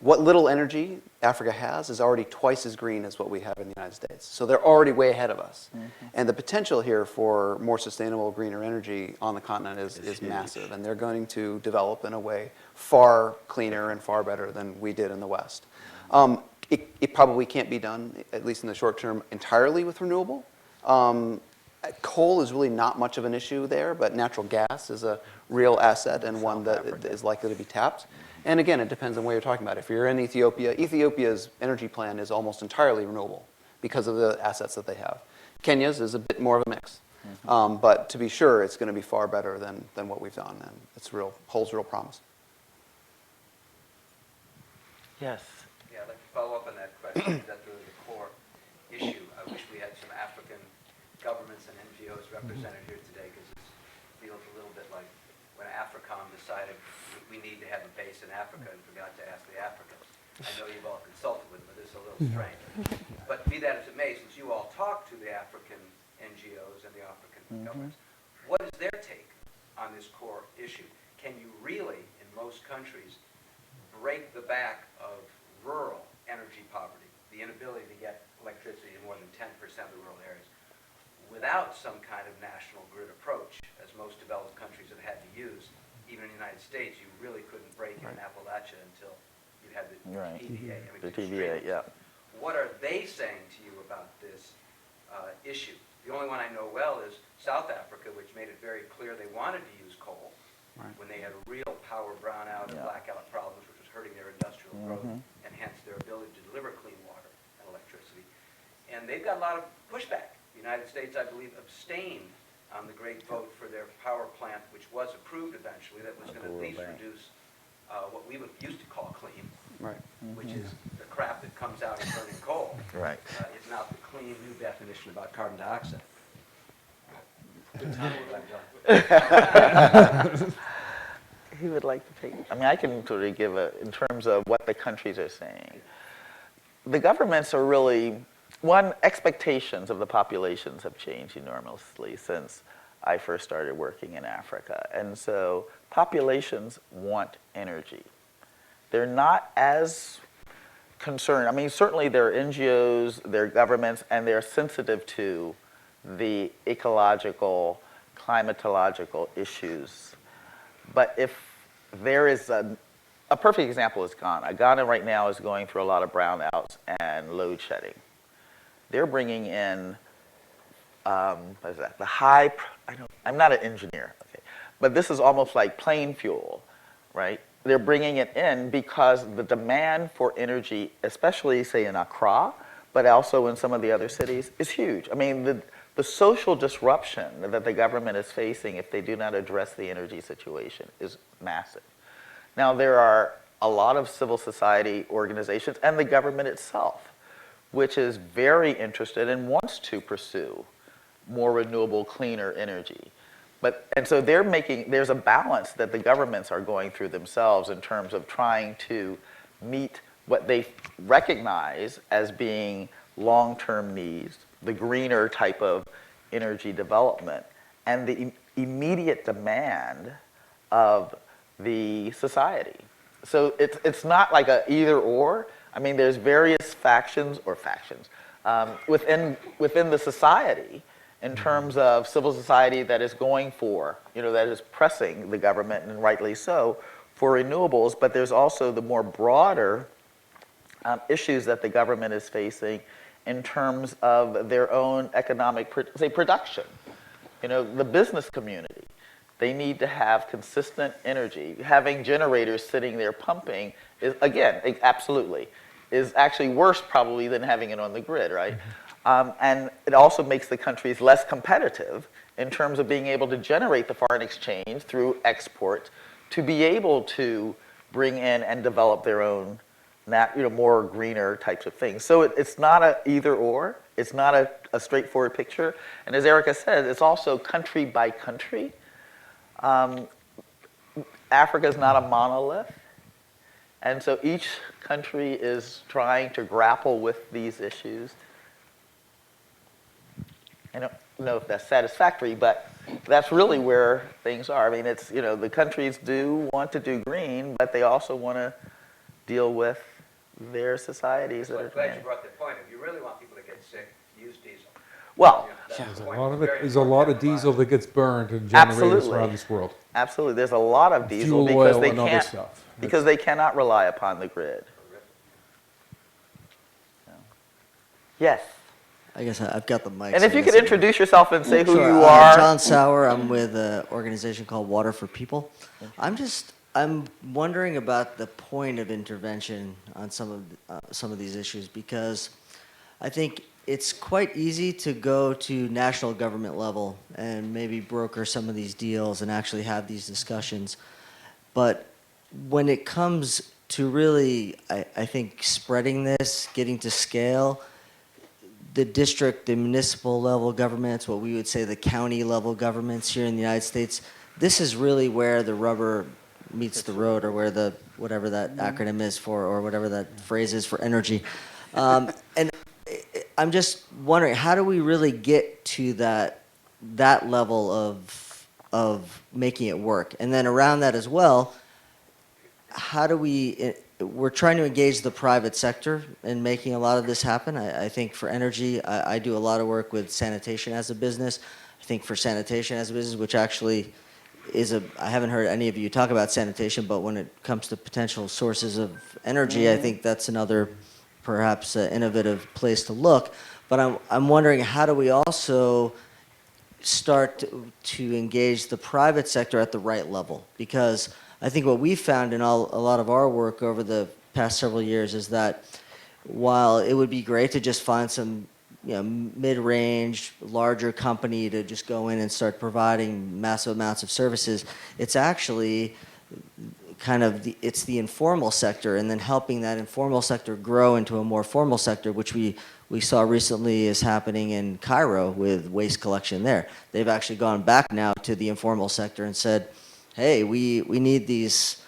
what little energy Africa has is already twice as green as what we have in the United States. So they're already way ahead of us. And the potential here for more sustainable, greener energy on the continent is massive. And they're going to develop in a way far cleaner and far better than we did in the West. It probably can't be done, at least in the short term, entirely with renewable. Coal is really not much of an issue there, but natural gas is a real asset and one that is likely to be tapped. And again, it depends on what you're talking about. If you're in Ethiopia, Ethiopia's energy plan is almost entirely renewable because of the assets that they have. Kenya's is a bit more of a mix. But to be sure, it's going to be far better than what we've done, and it's holds real promise. Yes. Yeah, I'd like to follow up on that question. That's really the core issue. I wish we had some African governments and NGOs represented here today, because it feels a little bit like when AFRICOM decided we need to have a base in Africa and forgot to ask the Africans. I know you've all consulted with them, but it's a little strange. But be that as it may, since you all talk to the African NGOs and the African governments, what is their take on this core issue? Can you really, in most countries, break the back of rural energy poverty, the inability to get electricity in more than 10% of the rural areas, without some kind of national grid approach, as most developed countries have had to use? Even in the United States, you really couldn't break in Appalachia until you had the TVA. I mean, The TVA, yeah. What are they saying to you about this issue? The only one I know well is South Africa, which made it very clear they wanted to use coal when they had real power brownout and blackout problems, which was hurting their industrial growth and hence their ability to deliver clean water and electricity. And they've got a lot of pushback. The United States, I believe, abstained on the great vote for their power plant, which was approved eventually, that was going to at least reduce what we would used to call clean, which is the crap that comes out of burning coal. Right. It's not the clean new definition about carbon dioxide. Good time when I'm done. He would like to take, I mean, I can sort of give in terms of what the countries are saying. The governments are really, expectations of the populations have changed enormously since I first started working in Africa. And so populations want energy. They're not as concerned. I mean, certainly there are NGOs, there are governments, and they're sensitive to the ecological, climatological issues. But if there is a perfect example is Ghana. Ghana right now is going through a lot of brownouts and load shedding. They're bringing in, what is that? I'm not an engineer, okay, but this is almost like plane fuel, right? They're bringing it in because the demand for energy, especially say in Accra, but also in some of the other cities, is huge. I mean, the social disruption that the government is facing if they do not address the energy situation is massive. Now, there are a lot of civil society organizations and the government itself, which is very interested and wants to pursue more renewable, cleaner energy. And so there's a balance that the governments are going through themselves in terms of trying to meet what they recognize as being long-term needs, the greener type of energy development, and the immediate demand of the society. So it's not like a either or. I mean, there's various factions within the society in terms of civil society that is going for, that is pressing the government, and rightly so, for renewables. But there's also the more broader issues that the government is facing in terms of their own economic, production. The business community, they need to have consistent energy. Having generators sitting there pumping is, again, absolutely, is actually worse probably than having it on the grid, right? And it also makes the countries less competitive in terms of being able to generate the foreign exchange through export to be able to bring in and develop their own more greener types of things. So it's not a either or. It's not a straightforward picture. And as Erica said, it's also country by country. Africa is not a monolith. And so each country is trying to grapple with these issues. I don't know if that's satisfactory, but that's really where things are. I mean, it's, the countries do want to do green, but they also want to deal with their societies that are I'm glad you demanding. brought that point. If you really want people to get sick, use diesel. Well, That's the point. There's a lot of diesel that gets burned in generators Absolutely. around this world. absolutely. There's a lot of diesel Fuel because oil they and other can't stuff. because they cannot rely upon the grid. Yes. I guess I've got the mic. And so if you I could guess I- introduce yourself and say who Sure, you are. John Sauer. I'm with an organization called Water for People. I'm wondering about the point of intervention on some of these issues, because I think it's quite easy to go to national government level and maybe broker some of these deals and actually have these discussions. But when it comes to really, I think, spreading this, getting to scale, the district, the municipal level governments, what we would say the county level governments here in the United States, this is really where the rubber meets the road, or where the, whatever that acronym is for, or whatever that phrase is for energy. And I'm just wondering, how do we really get to that level of making it work? And then around that as well, how do we're trying to engage the private sector in making a lot of this happen. I think for energy, I do a lot of work with sanitation as a business. I think for sanitation as a business, which actually I haven't heard any of you talk about sanitation, but when it comes to potential sources of energy, I think that's another perhaps innovative place to look. But I'm wondering, how do we also start to engage the private sector at the right level? Because I think what we've found in a lot of our work over the past several years is that while it would be great to just find some mid-range, larger company to just go in and start providing massive amounts of services, it's actually kind of it's the informal sector, and then helping that informal sector grow into a more formal sector, which we saw recently is happening in Cairo with waste collection there. They've actually gone back now to the informal sector and said, hey, we need these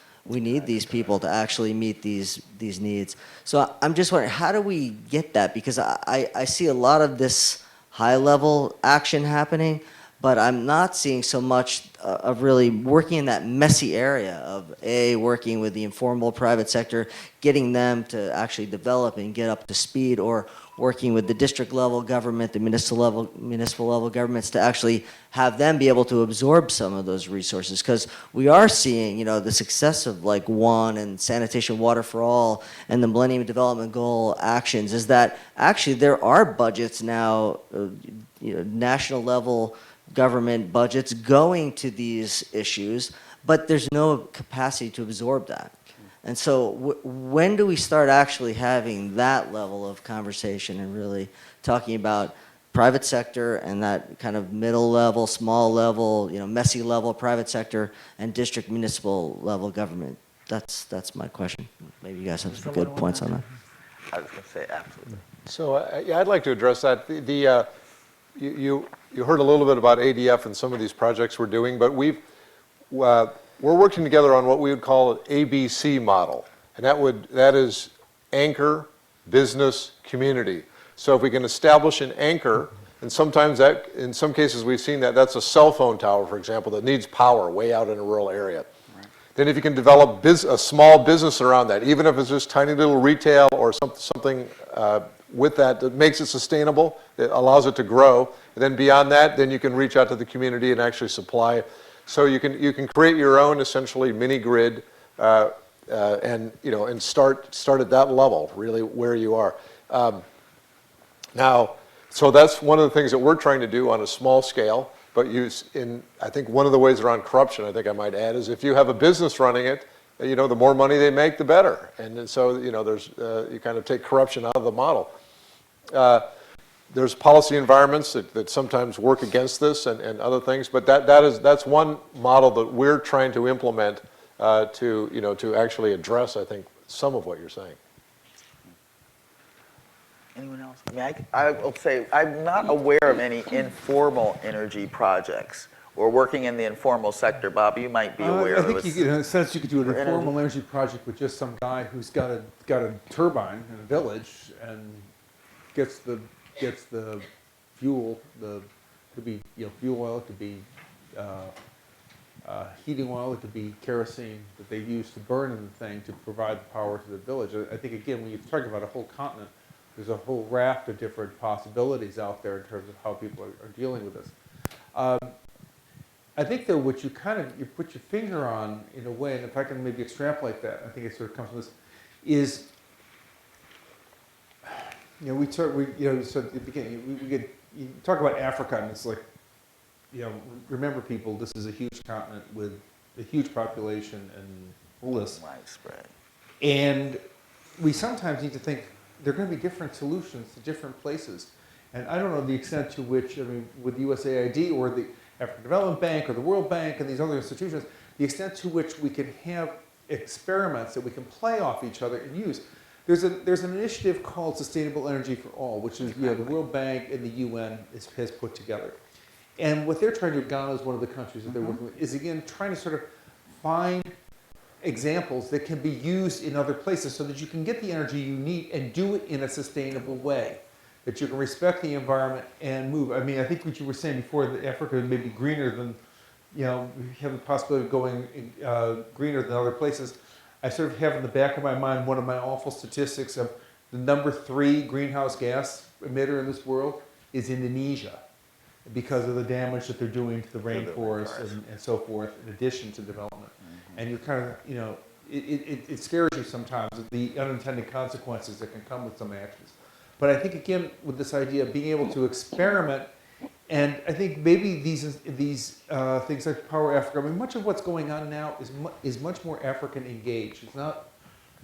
people to actually meet these needs. So I'm just wondering, how do we get that? Because I see a lot of this high-level action happening, but I'm not seeing so much of really working in that messy area of working with the informal private sector, getting them to actually develop and get up to speed, or working with the district level government, the municipal level governments, to actually have them be able to absorb some of those resources. Because we are seeing, the success of like WAN and sanitation, water for all, and the Millennium Development Goal actions, is that actually there are budgets now, national level government budgets going to these issues, but there's no capacity to absorb that. And so when do we start actually having that level of conversation and really talking about private sector and that kind of middle level, small level, messy level private sector, and district municipal level government? That's my question. Maybe you guys have some good points on that. I was going to say absolutely. So I'd like to address that. You heard a little bit about ADF and some of these projects we're doing, but we're working together on what we would call an ABC model, and that is anchor, business, community. So if we can establish an anchor, and sometimes that, in some cases we've seen that, that's a cell phone tower, for example, that needs power way out in a rural area. Then if you can develop a small business around that, even if it's just tiny little retail or something with that makes it sustainable, it allows it to grow. And then beyond that, then you can reach out to the community and actually supply. So you can create your own essentially mini grid and start at that level, really where you are. Now, so that's one of the things that we're trying to do on a small scale. But I think one of the ways around corruption, I think I might add, is if you have a business running it, the more money they make, the better. And so, there's you kind of take corruption out of the model. There's policy environments that sometimes work against this and other things, but that's one model that we're trying to implement to actually address, I think, some of what you're saying. Anyone else? I mean, I will say I'm not aware of any informal energy projects or working in the informal sector. Bob, you might be aware I of think it. in a sense you could do an For informal energy project with just some guy who's got a turbine in a village and gets the fuel. Could be fuel oil, it could be heating oil, it could be kerosene that they use to burn in the thing to provide power to the village. I think again when you talk about a whole continent, there's a whole raft of different possibilities out there in terms of how people are dealing with this. I think though what you put your finger on in a way, and if I can maybe extrapolate that, I think it sort of comes from this, is so at the beginning you talk about Africa and it's like remember people, this is a huge continent with a huge population and all this Widespread. And we sometimes need to think there are going to be different solutions to different places. And I don't know the extent to which, with USAID or the African Development Bank or the World Bank and these other institutions, the extent to which we can have experiments that we can play off each other and use. There's an initiative called Sustainable Energy for All, which is the World Bank and the UN has put together. And what they're trying to do, Ghana is one of the countries that they're working with, is again trying to sort of find examples that can be used in other places so that you can get the energy you need and do it in a sustainable way, that you can respect the environment and move. I mean, I think what you were saying before, that Africa may be greener than, we have the possibility of going greener than other places. I sort of have in the back of my mind one of my awful statistics of the number 3 greenhouse gas emitter in this world is Indonesia, because of the damage that they're doing to the rainforest and so forth, in addition to development. And you're kind of, it scares you sometimes, the unintended consequences that can come with some actions. But I think, again, with this idea of being able to experiment, and I think maybe these things like Power Africa, much of what's going on now is much more African engaged. It's not,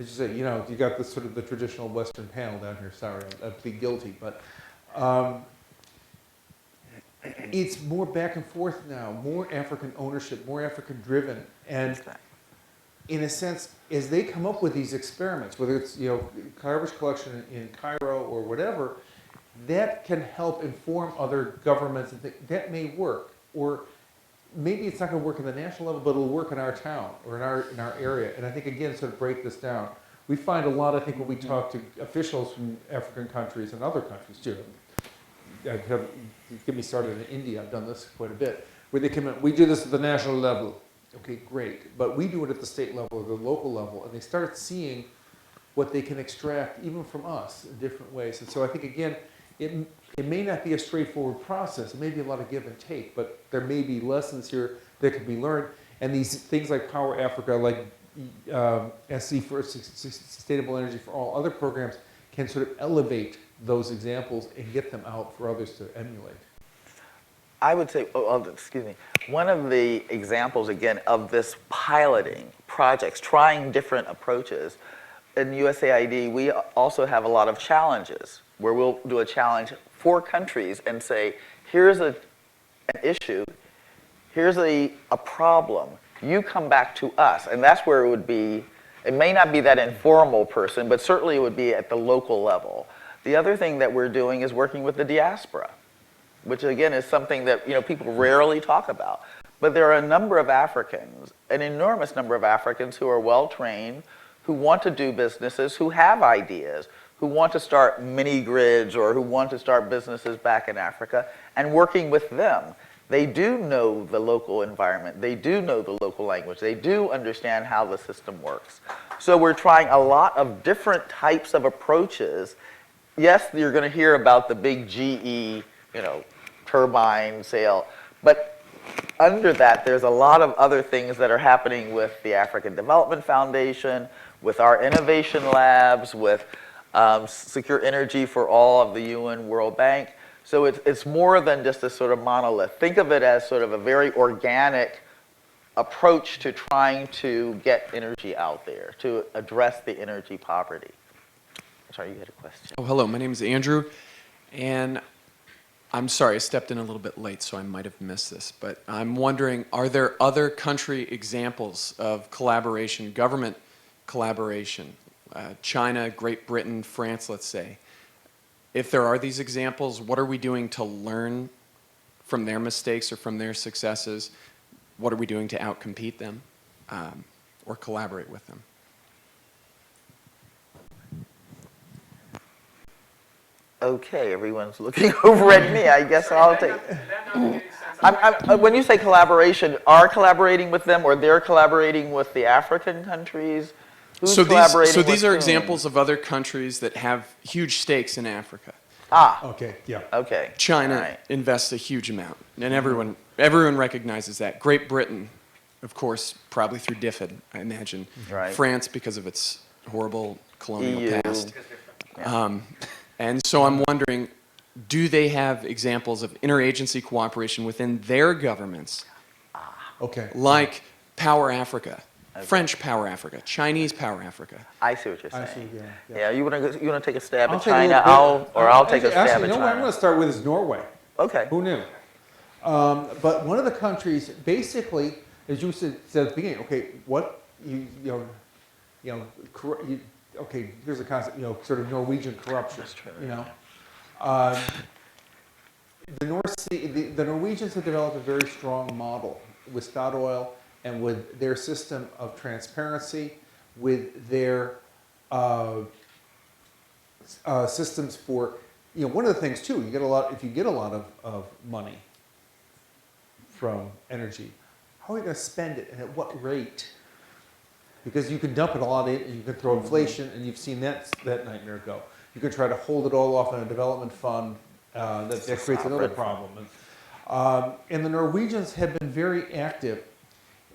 as you say, you got this sort of the traditional Western panel down here, sorry, I plead guilty, but it's more back and forth now, more African ownership, more African driven. And in a sense, as they come up with these experiments, whether it's garbage collection in Cairo or whatever, that can help inform other governments and think that may work. Or maybe it's not going to work at the national level, but it'll work in our town or in our area. And I think, again, sort of break this down. We find a lot, I think, when we talk to officials from African countries and other countries too. Get me started in India, I've done this quite a bit, where they come in, we do this at the national level. Okay, great. But we do it at the state level or the local level, and they start seeing what they can extract even from us in different ways. And so I think, again, it may not be a straightforward process. It may be a lot of give and take, but there may be lessons here that can be learned. And these things like Power Africa, like SC for Sustainable Energy for All, other programs can sort of elevate those examples and get them out for others to emulate. I would say, excuse me, one of the examples, again, of this piloting projects, trying different approaches, in USAID, we also have a lot of challenges where we'll do a challenge for countries and say, here's an issue, here's a problem, you come back to us. And that's where it would be, it may not be that informal person, but certainly it would be at the local level. The other thing that we're doing is working with the diaspora, which again is something that people rarely talk about. But there are a number of Africans, an enormous number of Africans who are well-trained, who want to do businesses, who have ideas, who want to start mini grids or who want to start businesses back in Africa and working with them. They do know the local environment. They do know the local language. They do understand how the system works. So we're trying a lot of different types of approaches. Yes, you're going to hear about the big GE, turbine sale, but under that, there's a lot of other things that are happening with the African Development Foundation, with our innovation labs, with Secure Energy for All of the UN World Bank. So it's more than just a sort of monolith. Think of it as sort of a very organic approach to trying to get energy out there, to address the energy poverty. Sorry, you had a question. Oh, hello. My name is Andrew, and I'm sorry, I stepped in a little bit late, so I might have missed this, but I'm wondering, are there other country examples of collaboration, government collaboration, China, Great Britain, France, let's say? If there are these examples, what are we doing to learn from their mistakes or from their successes? What are we doing to outcompete them or collaborate with them? Okay, everyone's looking over at me. I guess I'll take. When you say collaboration, are collaborating with them or they're collaborating with the African countries? Who's collaborating with these are whom? examples of other countries that have huge stakes in Africa. Okay, yeah. Okay. China Right. invests a huge amount, and everyone recognizes that. Great Britain, of course, probably through DFID, I imagine. Right. France, because of its horrible colonial EU. past. And so I'm wondering, do they have examples of interagency cooperation within their governments, Okay. like Power Africa, French Power Africa, Chinese Power Africa? I see what you're I saying. see, yeah. Yeah, you want to take a stab I'll at take a China? little bit- I'll take a stab actually, at no, what I'm China. going to start with is Norway. Okay. Who knew? But one of the countries, basically, as you said at the beginning, okay, what okay, here's a concept, sort of Norwegian corruption. The North Sea, the Norwegians have developed a very strong model with Statoil and with their system of transparency, with their systems for, one of the things too, if you get a lot of money from energy, how are you going to spend it and at what rate? Because you can dump it a lot in and you can throw inflation, and you've seen that nightmare go. You can try to hold it all off in a development fund, that creates another problem. And the Norwegians have been very active,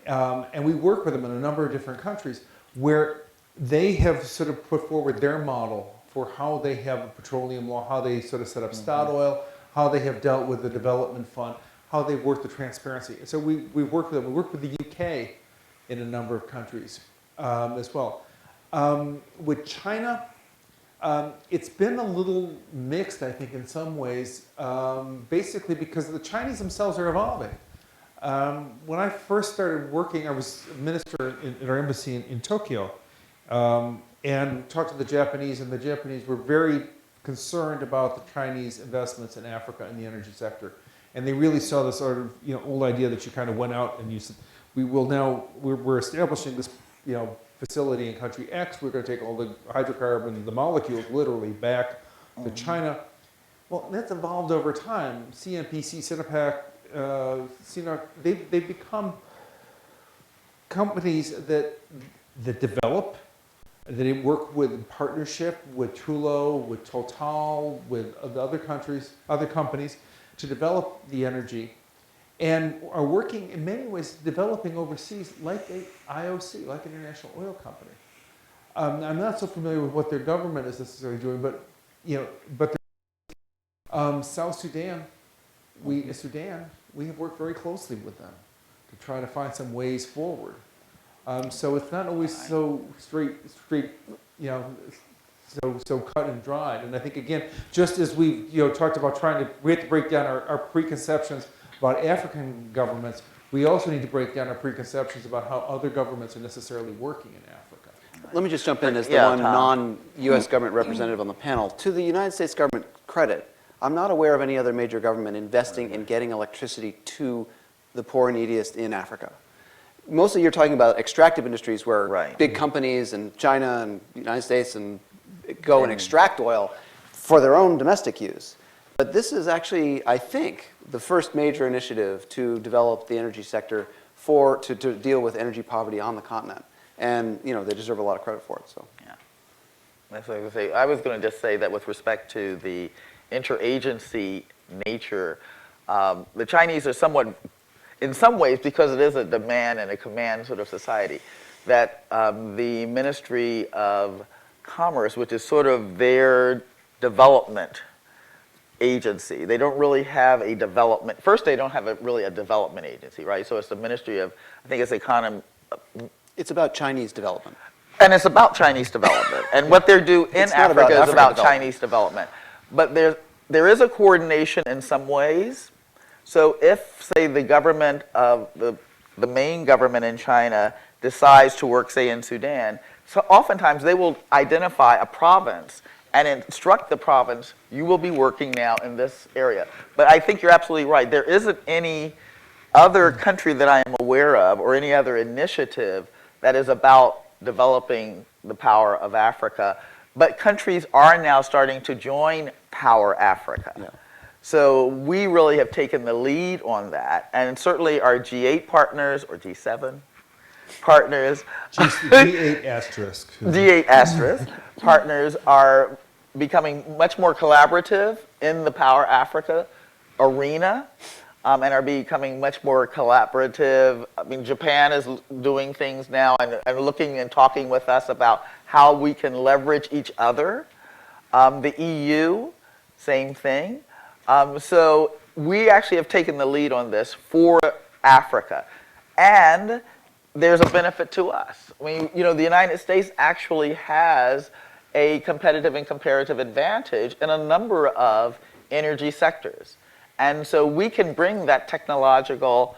and we work with them in a number of different countries, where they have sort of put forward their model for how they have a petroleum law, how they sort of set up Statoil, how they have dealt with the development fund, how they work the transparency. So we work with them. We work with the UK in a number of countries as well. With China, it's been a little mixed, I think, in some ways, basically because the Chinese themselves are evolving. When I first started working, I was a minister in our embassy in Tokyo, and talked to the Japanese, and the Japanese were very concerned about the Chinese investments in Africa in the energy sector. And they really saw this sort of old idea that you kind of went out and you said, we're establishing this facility in country X. We're going to take all the hydrocarbon, the molecules, literally back to China. Well, that's evolved over time. CNPC, Sinopec, CNOOC, they've become companies that develop, that they work with in partnership with Tullow, with Total, with other companies to develop the energy, and are working in many ways developing overseas like a IOC, like an international oil company. I'm not so familiar with what their government is necessarily doing, but South Sudan, we have worked very closely with them to try to find some ways forward. So it's not always so straight, so cut and dried. And I think, again, just as we talked about we have to break down our preconceptions about African governments, we also need to break down our preconceptions about how other governments are necessarily working in Africa. Let me just jump in as the Yeah, one Tom. non-U.S. government representative on the panel. To the United States government credit, I'm not aware of any other major government investing in getting electricity to the poor and neediest in Africa. Mostly you're talking about extractive industries where Right. big companies in China and the United States and go and extract oil for their own domestic use. But this is actually, I think, the first major initiative to develop the energy sector to deal with energy poverty on the continent. And, you know, they deserve a lot of credit for it, so. Yeah. That's what I was going to say. I was going to just say that with respect to the interagency nature, the Chinese are somewhat, in some ways, because it is a demand and a command sort of society, that the Ministry of Commerce, which is sort of their development agency, they don't really have a development, first they don't have really a development agency, right? So it's the Ministry of, I think it's economy. It's about Chinese development. And it's about Chinese development. And what they're doing in It's not about Africa is African about development. Chinese development. But there is a coordination in some ways. So if, say, the government of the main government in China decides to work, say, in Sudan, so oftentimes they will identify a province and instruct the province, you will be working now in this area. But I think you're absolutely right. There isn't any other country that I am aware of or any other initiative that is about developing the power of Africa. But countries are now starting to join Power Africa. Yeah. So we really have taken the lead on that. And certainly our G8 partners, or G7 partners, G8 asterisk. G8 asterisk partners are becoming much more collaborative in the Power Africa arena. And are becoming much more collaborative. I mean, Japan is doing things now and looking and talking with us about how we can leverage each other. The EU, same thing. So we actually have taken the lead on this for Africa. And there's a benefit to us. I mean, you know, the United States actually has a competitive and comparative advantage in a number of energy sectors. And so we can bring that technological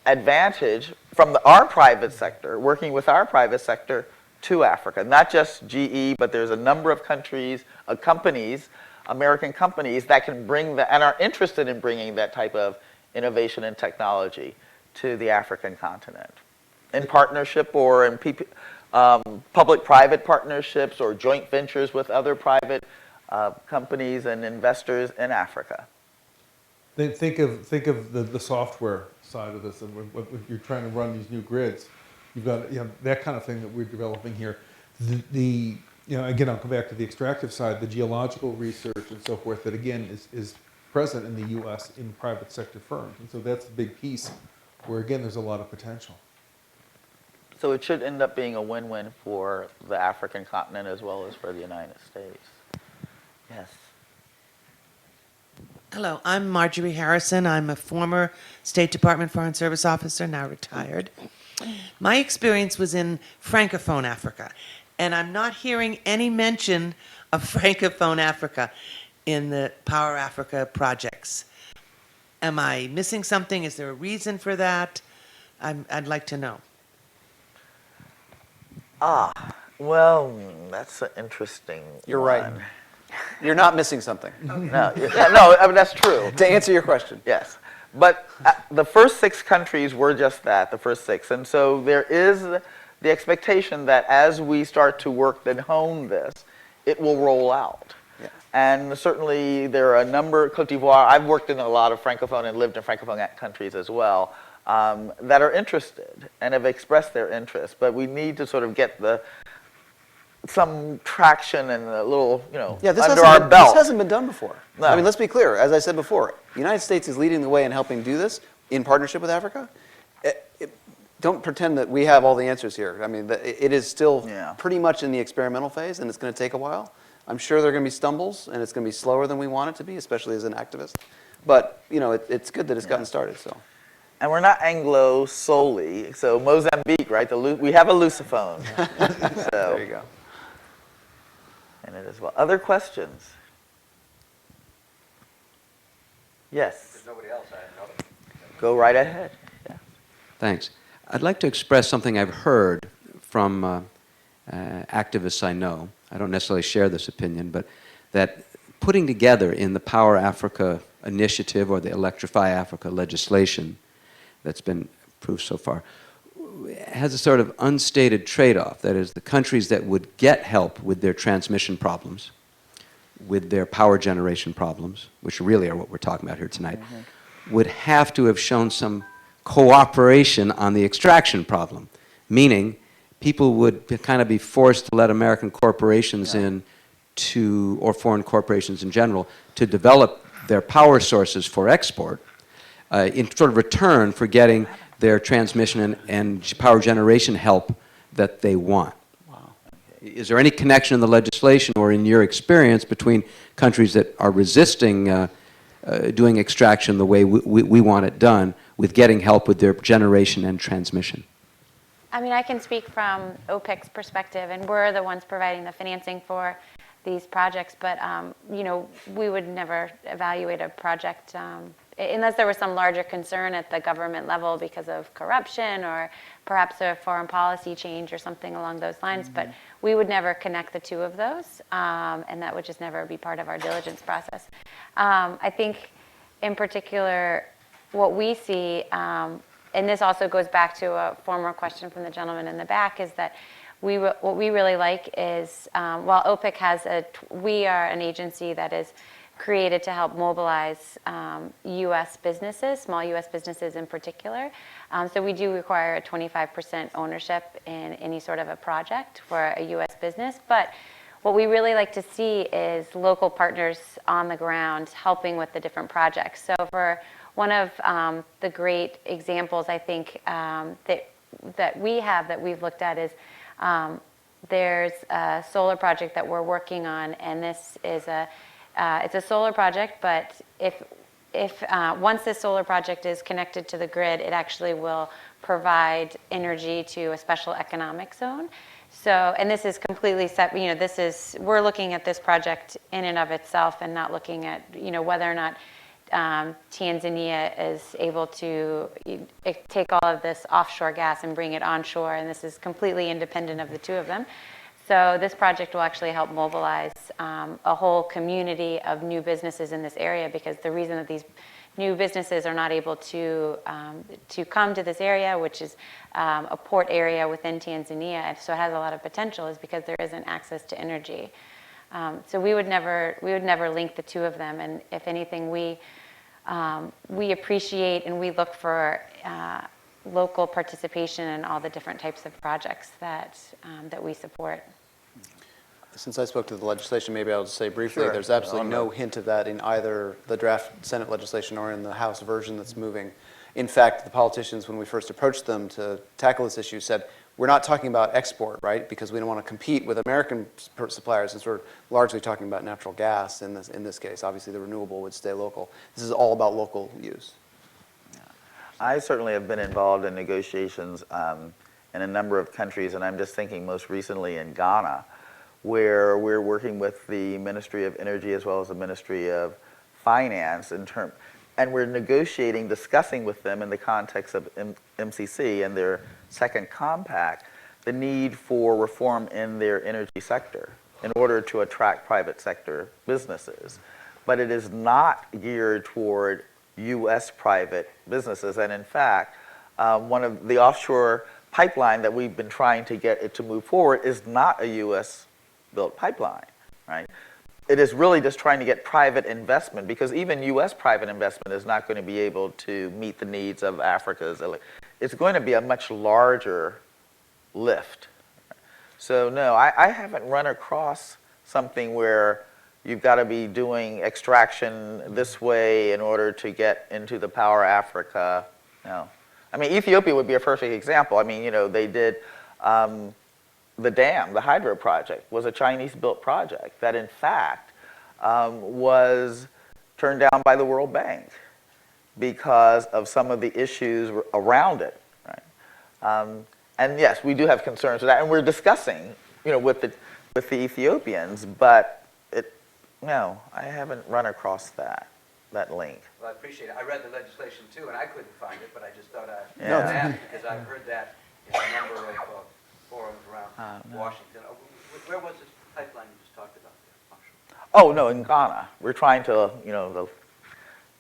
advantage from our private sector, working with our private sector, to Africa. Not just GE, but there's a number of countries, companies, American companies that can bring that and are interested in bringing that type of innovation and technology to the African continent. In partnership or in public-private partnerships or joint ventures with other private companies and investors in Africa. Think of the software side of this, and when you're trying to run these new grids, you've got that kind of thing that we're developing here. Again, I'll come back to the extractive side, the geological research and so forth that again is present in the U.S. in private sector firms, and so that's a big piece where again there's a lot of potential. So it should end up being a win-win for the African continent as well as for the United States. Yes. Hello, I'm Marjorie Harrison. I'm a former State Department Foreign Service officer, now retired. My experience was in Francophone Africa, and I'm not hearing any mention of Francophone Africa in the Power Africa projects. Am I missing something? Is there a reason for that? I'd like to know. Well, that's an interesting You're one. right. You're not missing something. No, I mean, that's true. To answer your question. Yes. But the first 6 countries were just that, the first 6. And so there is the expectation that as we start to work and hone this, it will roll out. Yeah. And certainly there are a number, Cote d'Ivoire, I've worked in a lot of Francophone and lived in Francophone countries as well, that are interested and have expressed their interest. But we need to sort of get some traction and a little, under our belt. This hasn't been done before. No. I mean, let's be clear. As I said before, the United States is leading the way in helping do this in partnership with Africa. Don't pretend that we have all the answers here. I mean, it is still pretty much in the experimental phase, and it's going to take a while. I'm sure there are going to be stumbles, and it's going to be slower than we want it to be, especially as an activist. But, it's good that it's gotten started, so. And we're not Anglo solely, so Mozambique, right? We have a Lusophone. There you go. And it as well. Other questions? Yes. There's nobody else, I know. Go right ahead. Yeah. Thanks. I'd like to express something I've heard from activists I know. I don't necessarily share this opinion, but that putting together in the Power Africa initiative or the Electrify Africa legislation that's been approved so far, has a sort of unstated trade-off. That is, the countries that would get help with their transmission problems, with their power generation problems, which really are what we're talking about here tonight, would have to have shown some cooperation on the extraction problem, meaning people would kind of be forced to let American corporations in to, or foreign corporations in general, to develop their power sources for export in sort of return for getting their transmission and power generation help that they want. Is there any connection in the legislation or in your experience between countries that are resisting doing extraction the way we want it done with getting help with their generation and transmission? I mean, I can speak from OPIC's perspective, and we're the ones providing the financing for these projects, but you know, we would never evaluate a project unless there was some larger concern at the government level because of corruption or perhaps a foreign policy change or something along those lines, but we would never connect the two of those, and that would just never be part of our diligence process. I think in particular, what we see, and this also goes back to a former question from the gentleman in the back, is that what we really like is, while OPIC has we are an agency that is created to help mobilize U.S. businesses, small U.S. businesses in particular. So we do require a 25% ownership in any sort of a project for a U.S. business. But what we really like to see is local partners on the ground helping with the different projects. So for one of the great examples, I think, that we have that we've looked at is there's a solar project that we're working on, and this is it's a solar project, but if once this solar project is connected to the grid, it actually will provide energy to a special economic zone. So, and this is completely set, you know, we're looking at this project in and of itself and not looking at, you know, whether or not Tanzania is able to take all of this offshore gas and bring it onshore, and this is completely independent of the two of them. So this project will actually help mobilize a whole community of new businesses in this area, because the reason that these new businesses are not able to come to this area, which is a port area within Tanzania, so it has a lot of potential, is because there isn't access to energy. So we would never link the two of them, and if anything, we appreciate and we look for local participation in all the different types of projects that we support. Since I spoke to the legislation, maybe I'll just say briefly, Sure. there's absolutely no hint of that in either the draft Senate legislation or in the House version that's moving. In fact, the politicians, when we first approached them to tackle this issue, said, we're not talking about export, right? Because we don't want to compete with American suppliers, and sort of largely talking about natural gas in this case. Obviously, the renewable would stay local. This is all about local use. I certainly have been involved in negotiations in a number of countries, and I'm just thinking most recently in Ghana, where we're working with the Ministry of Energy as well as the Ministry of Finance and we're negotiating, discussing with them in the context of MCC and their second compact, the need for reform in their energy sector in order to attract private sector businesses. But it is not geared toward U.S. private businesses. And in fact, one of the offshore pipeline that we've been trying to get it to move forward is not a U.S. built pipeline, right? It is really just trying to get private investment, because even U.S. private investment is not going to be able to meet the needs of Africa's. It's going to be a much larger lift. So no, I haven't run across something where you've got to be doing extraction this way in order to get into the power Africa. No. I mean, Ethiopia would be a perfect example. I mean, you know, they did the dam, the hydro project, was a Chinese-built project that, in fact, was turned down by the World Bank because of some of the issues around it. Right? And yes, we do have concerns with that, and we're discussing, you know, with the Ethiopians. But no, I haven't run across that link. Well, I appreciate it. I read the legislation too, and I couldn't find it, but I just thought I'd Yeah. ask, because I've heard that in a number of forums around Washington. Where was this pipeline you just talked about there? Oh no, in Ghana, we're trying to, you know,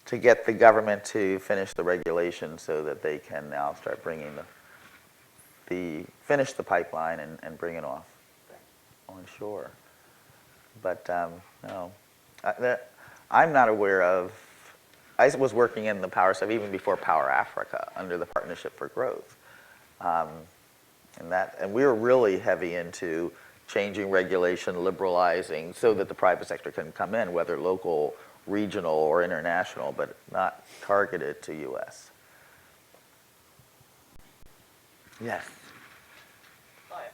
to get the government to finish the regulation so that they can now start bringing the finish the pipeline and bring it off on shore. But no, I'm not aware of. I was working in the power stuff even before Power Africa under the Partnership for Growth, and we were really heavy into changing regulation, liberalizing, so that the private sector can come in, whether local, regional, or international, but not targeted to U.S. Yes. Hi.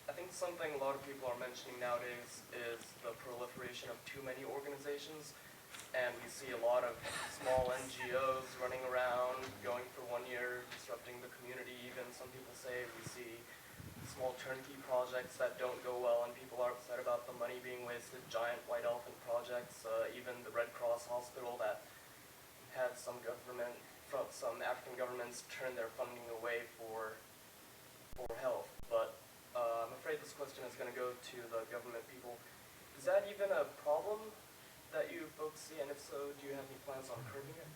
I think something a lot of people are mentioning nowadays is the proliferation of too many organizations, and we see a lot of small NGOs running around, going for 1 year, disrupting the community. Even some people say we see small turnkey projects that don't go well, and people are upset about the money being wasted. Giant white elephant projects, even the Red Cross Hospital that had some African governments turn their funding away for health. But I'm afraid this question is going to go to the government people. Is that even a problem that you folks see, and if so, do you have any plans on curbing it?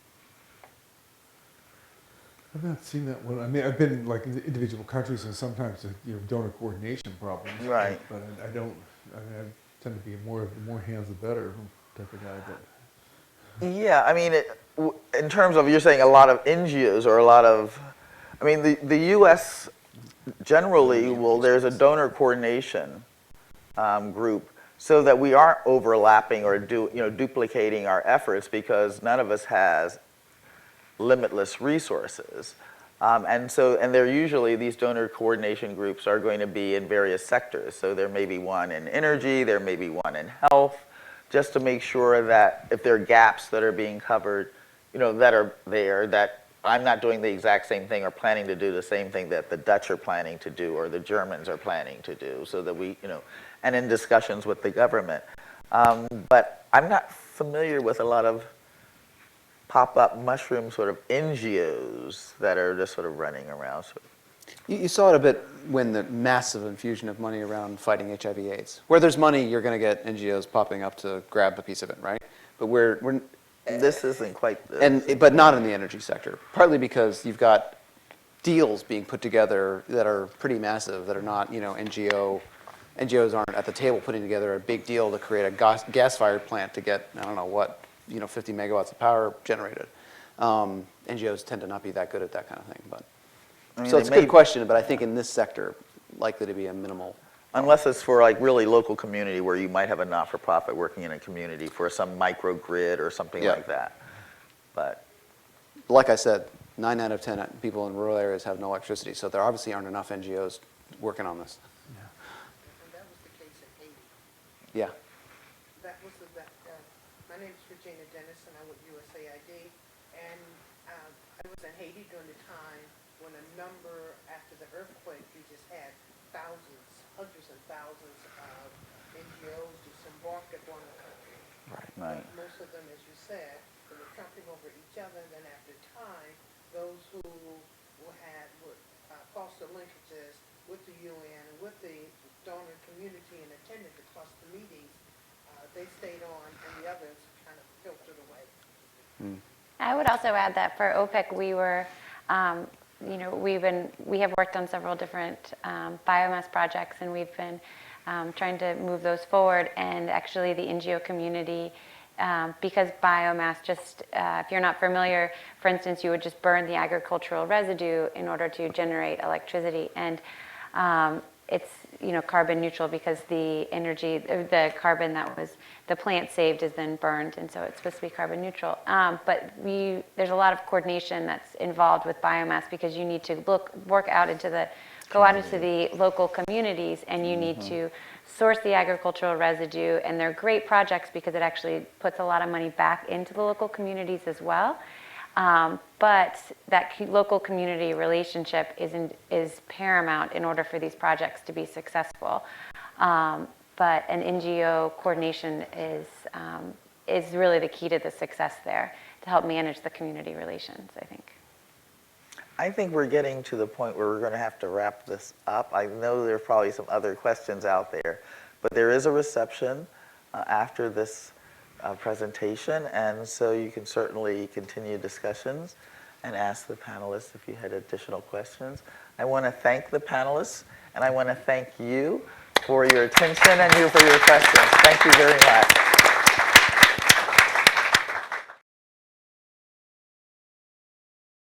I've not seen that one. I mean, I've been like in the individual countries, and sometimes donor coordination problems. Right. But I don't. I mean, I tend to be more hands the better type of guy. But Yeah, I mean, in terms of, you're saying a lot of NGOs or a lot of, I mean, the U.S. generally there's a donor coordination group, so that we aren't overlapping or duplicating our efforts, because none of us has limitless resources. And they're usually, these donor coordination groups are going to be in various sectors. So there may be one in energy, there may be one in health, just to make sure that if there are gaps that are being covered, that are there, that I'm not doing the exact same thing or planning to do the same thing that the Dutch are planning to do or the Germans are planning to do, so that we, and in discussions with the government. But I'm not familiar with a lot of pop-up mushroom sort of NGOs that are just sort of running around. You saw it a bit when the massive infusion of money around fighting HIV/AIDS. Where there's money, you're going to get NGOs popping up to grab a piece of it, right? But this isn't quite this. But not in the energy sector. Partly because you've got deals being put together that are pretty massive, that are not, NGOs aren't at the table putting together a big deal to create a gas-fired plant to get, I don't know what, 50 megawatts of power generated. NGOs tend to not be that good at that kind of thing. But so it's a good question, but I think in this sector, likely to be a minimal. Unless it's for like really local community, where you might have a not-for-profit working in a community for some microgrid or something like that. But like I said, 9 out of 10 people in rural areas have no electricity, so there obviously aren't enough NGOs working on this. And that was the case in Haiti. Yeah. My name is Regina Dennis, and I'm with USAID. And I was in Haiti during the time when after the earthquake, we just had thousands, hundreds and thousands of NGOs disembark upon the country. Right. Most of them, as you said, they were trampling over each other. And then after time, those who had foster linkages with the UN and with the donor community and attended the cluster meetings, they stayed on, and the others kind of filtered away. I would also add that for OPEC, we were, we have worked on several different biomass projects, and we've been trying to move those forward. And actually, the NGO community, because biomass, if you're not familiar, for instance, you would just burn the agricultural residue in order to generate electricity, and it's carbon neutral, because the carbon that was the plant saved is then burned, and so it's supposed to be carbon neutral. But there's a lot of coordination that's involved with biomass, because you need to go out into the local communities, and you need to source the agricultural residue, and they're great projects because it actually puts a lot of money back into the local communities as well. But that local community relationship is paramount in order for these projects to be successful. But an NGO coordination is really the key to the success there, to help manage the community relations, I think. I think we're getting to the point where we're going to have to wrap this up. I know there are probably some other questions out there, but there is a reception after this presentation, and so you can certainly continue discussions. and ask the panelists if you had additional questions. I want to thank the panelists, and I want to thank you for your attention and you for your questions. Thank you very much.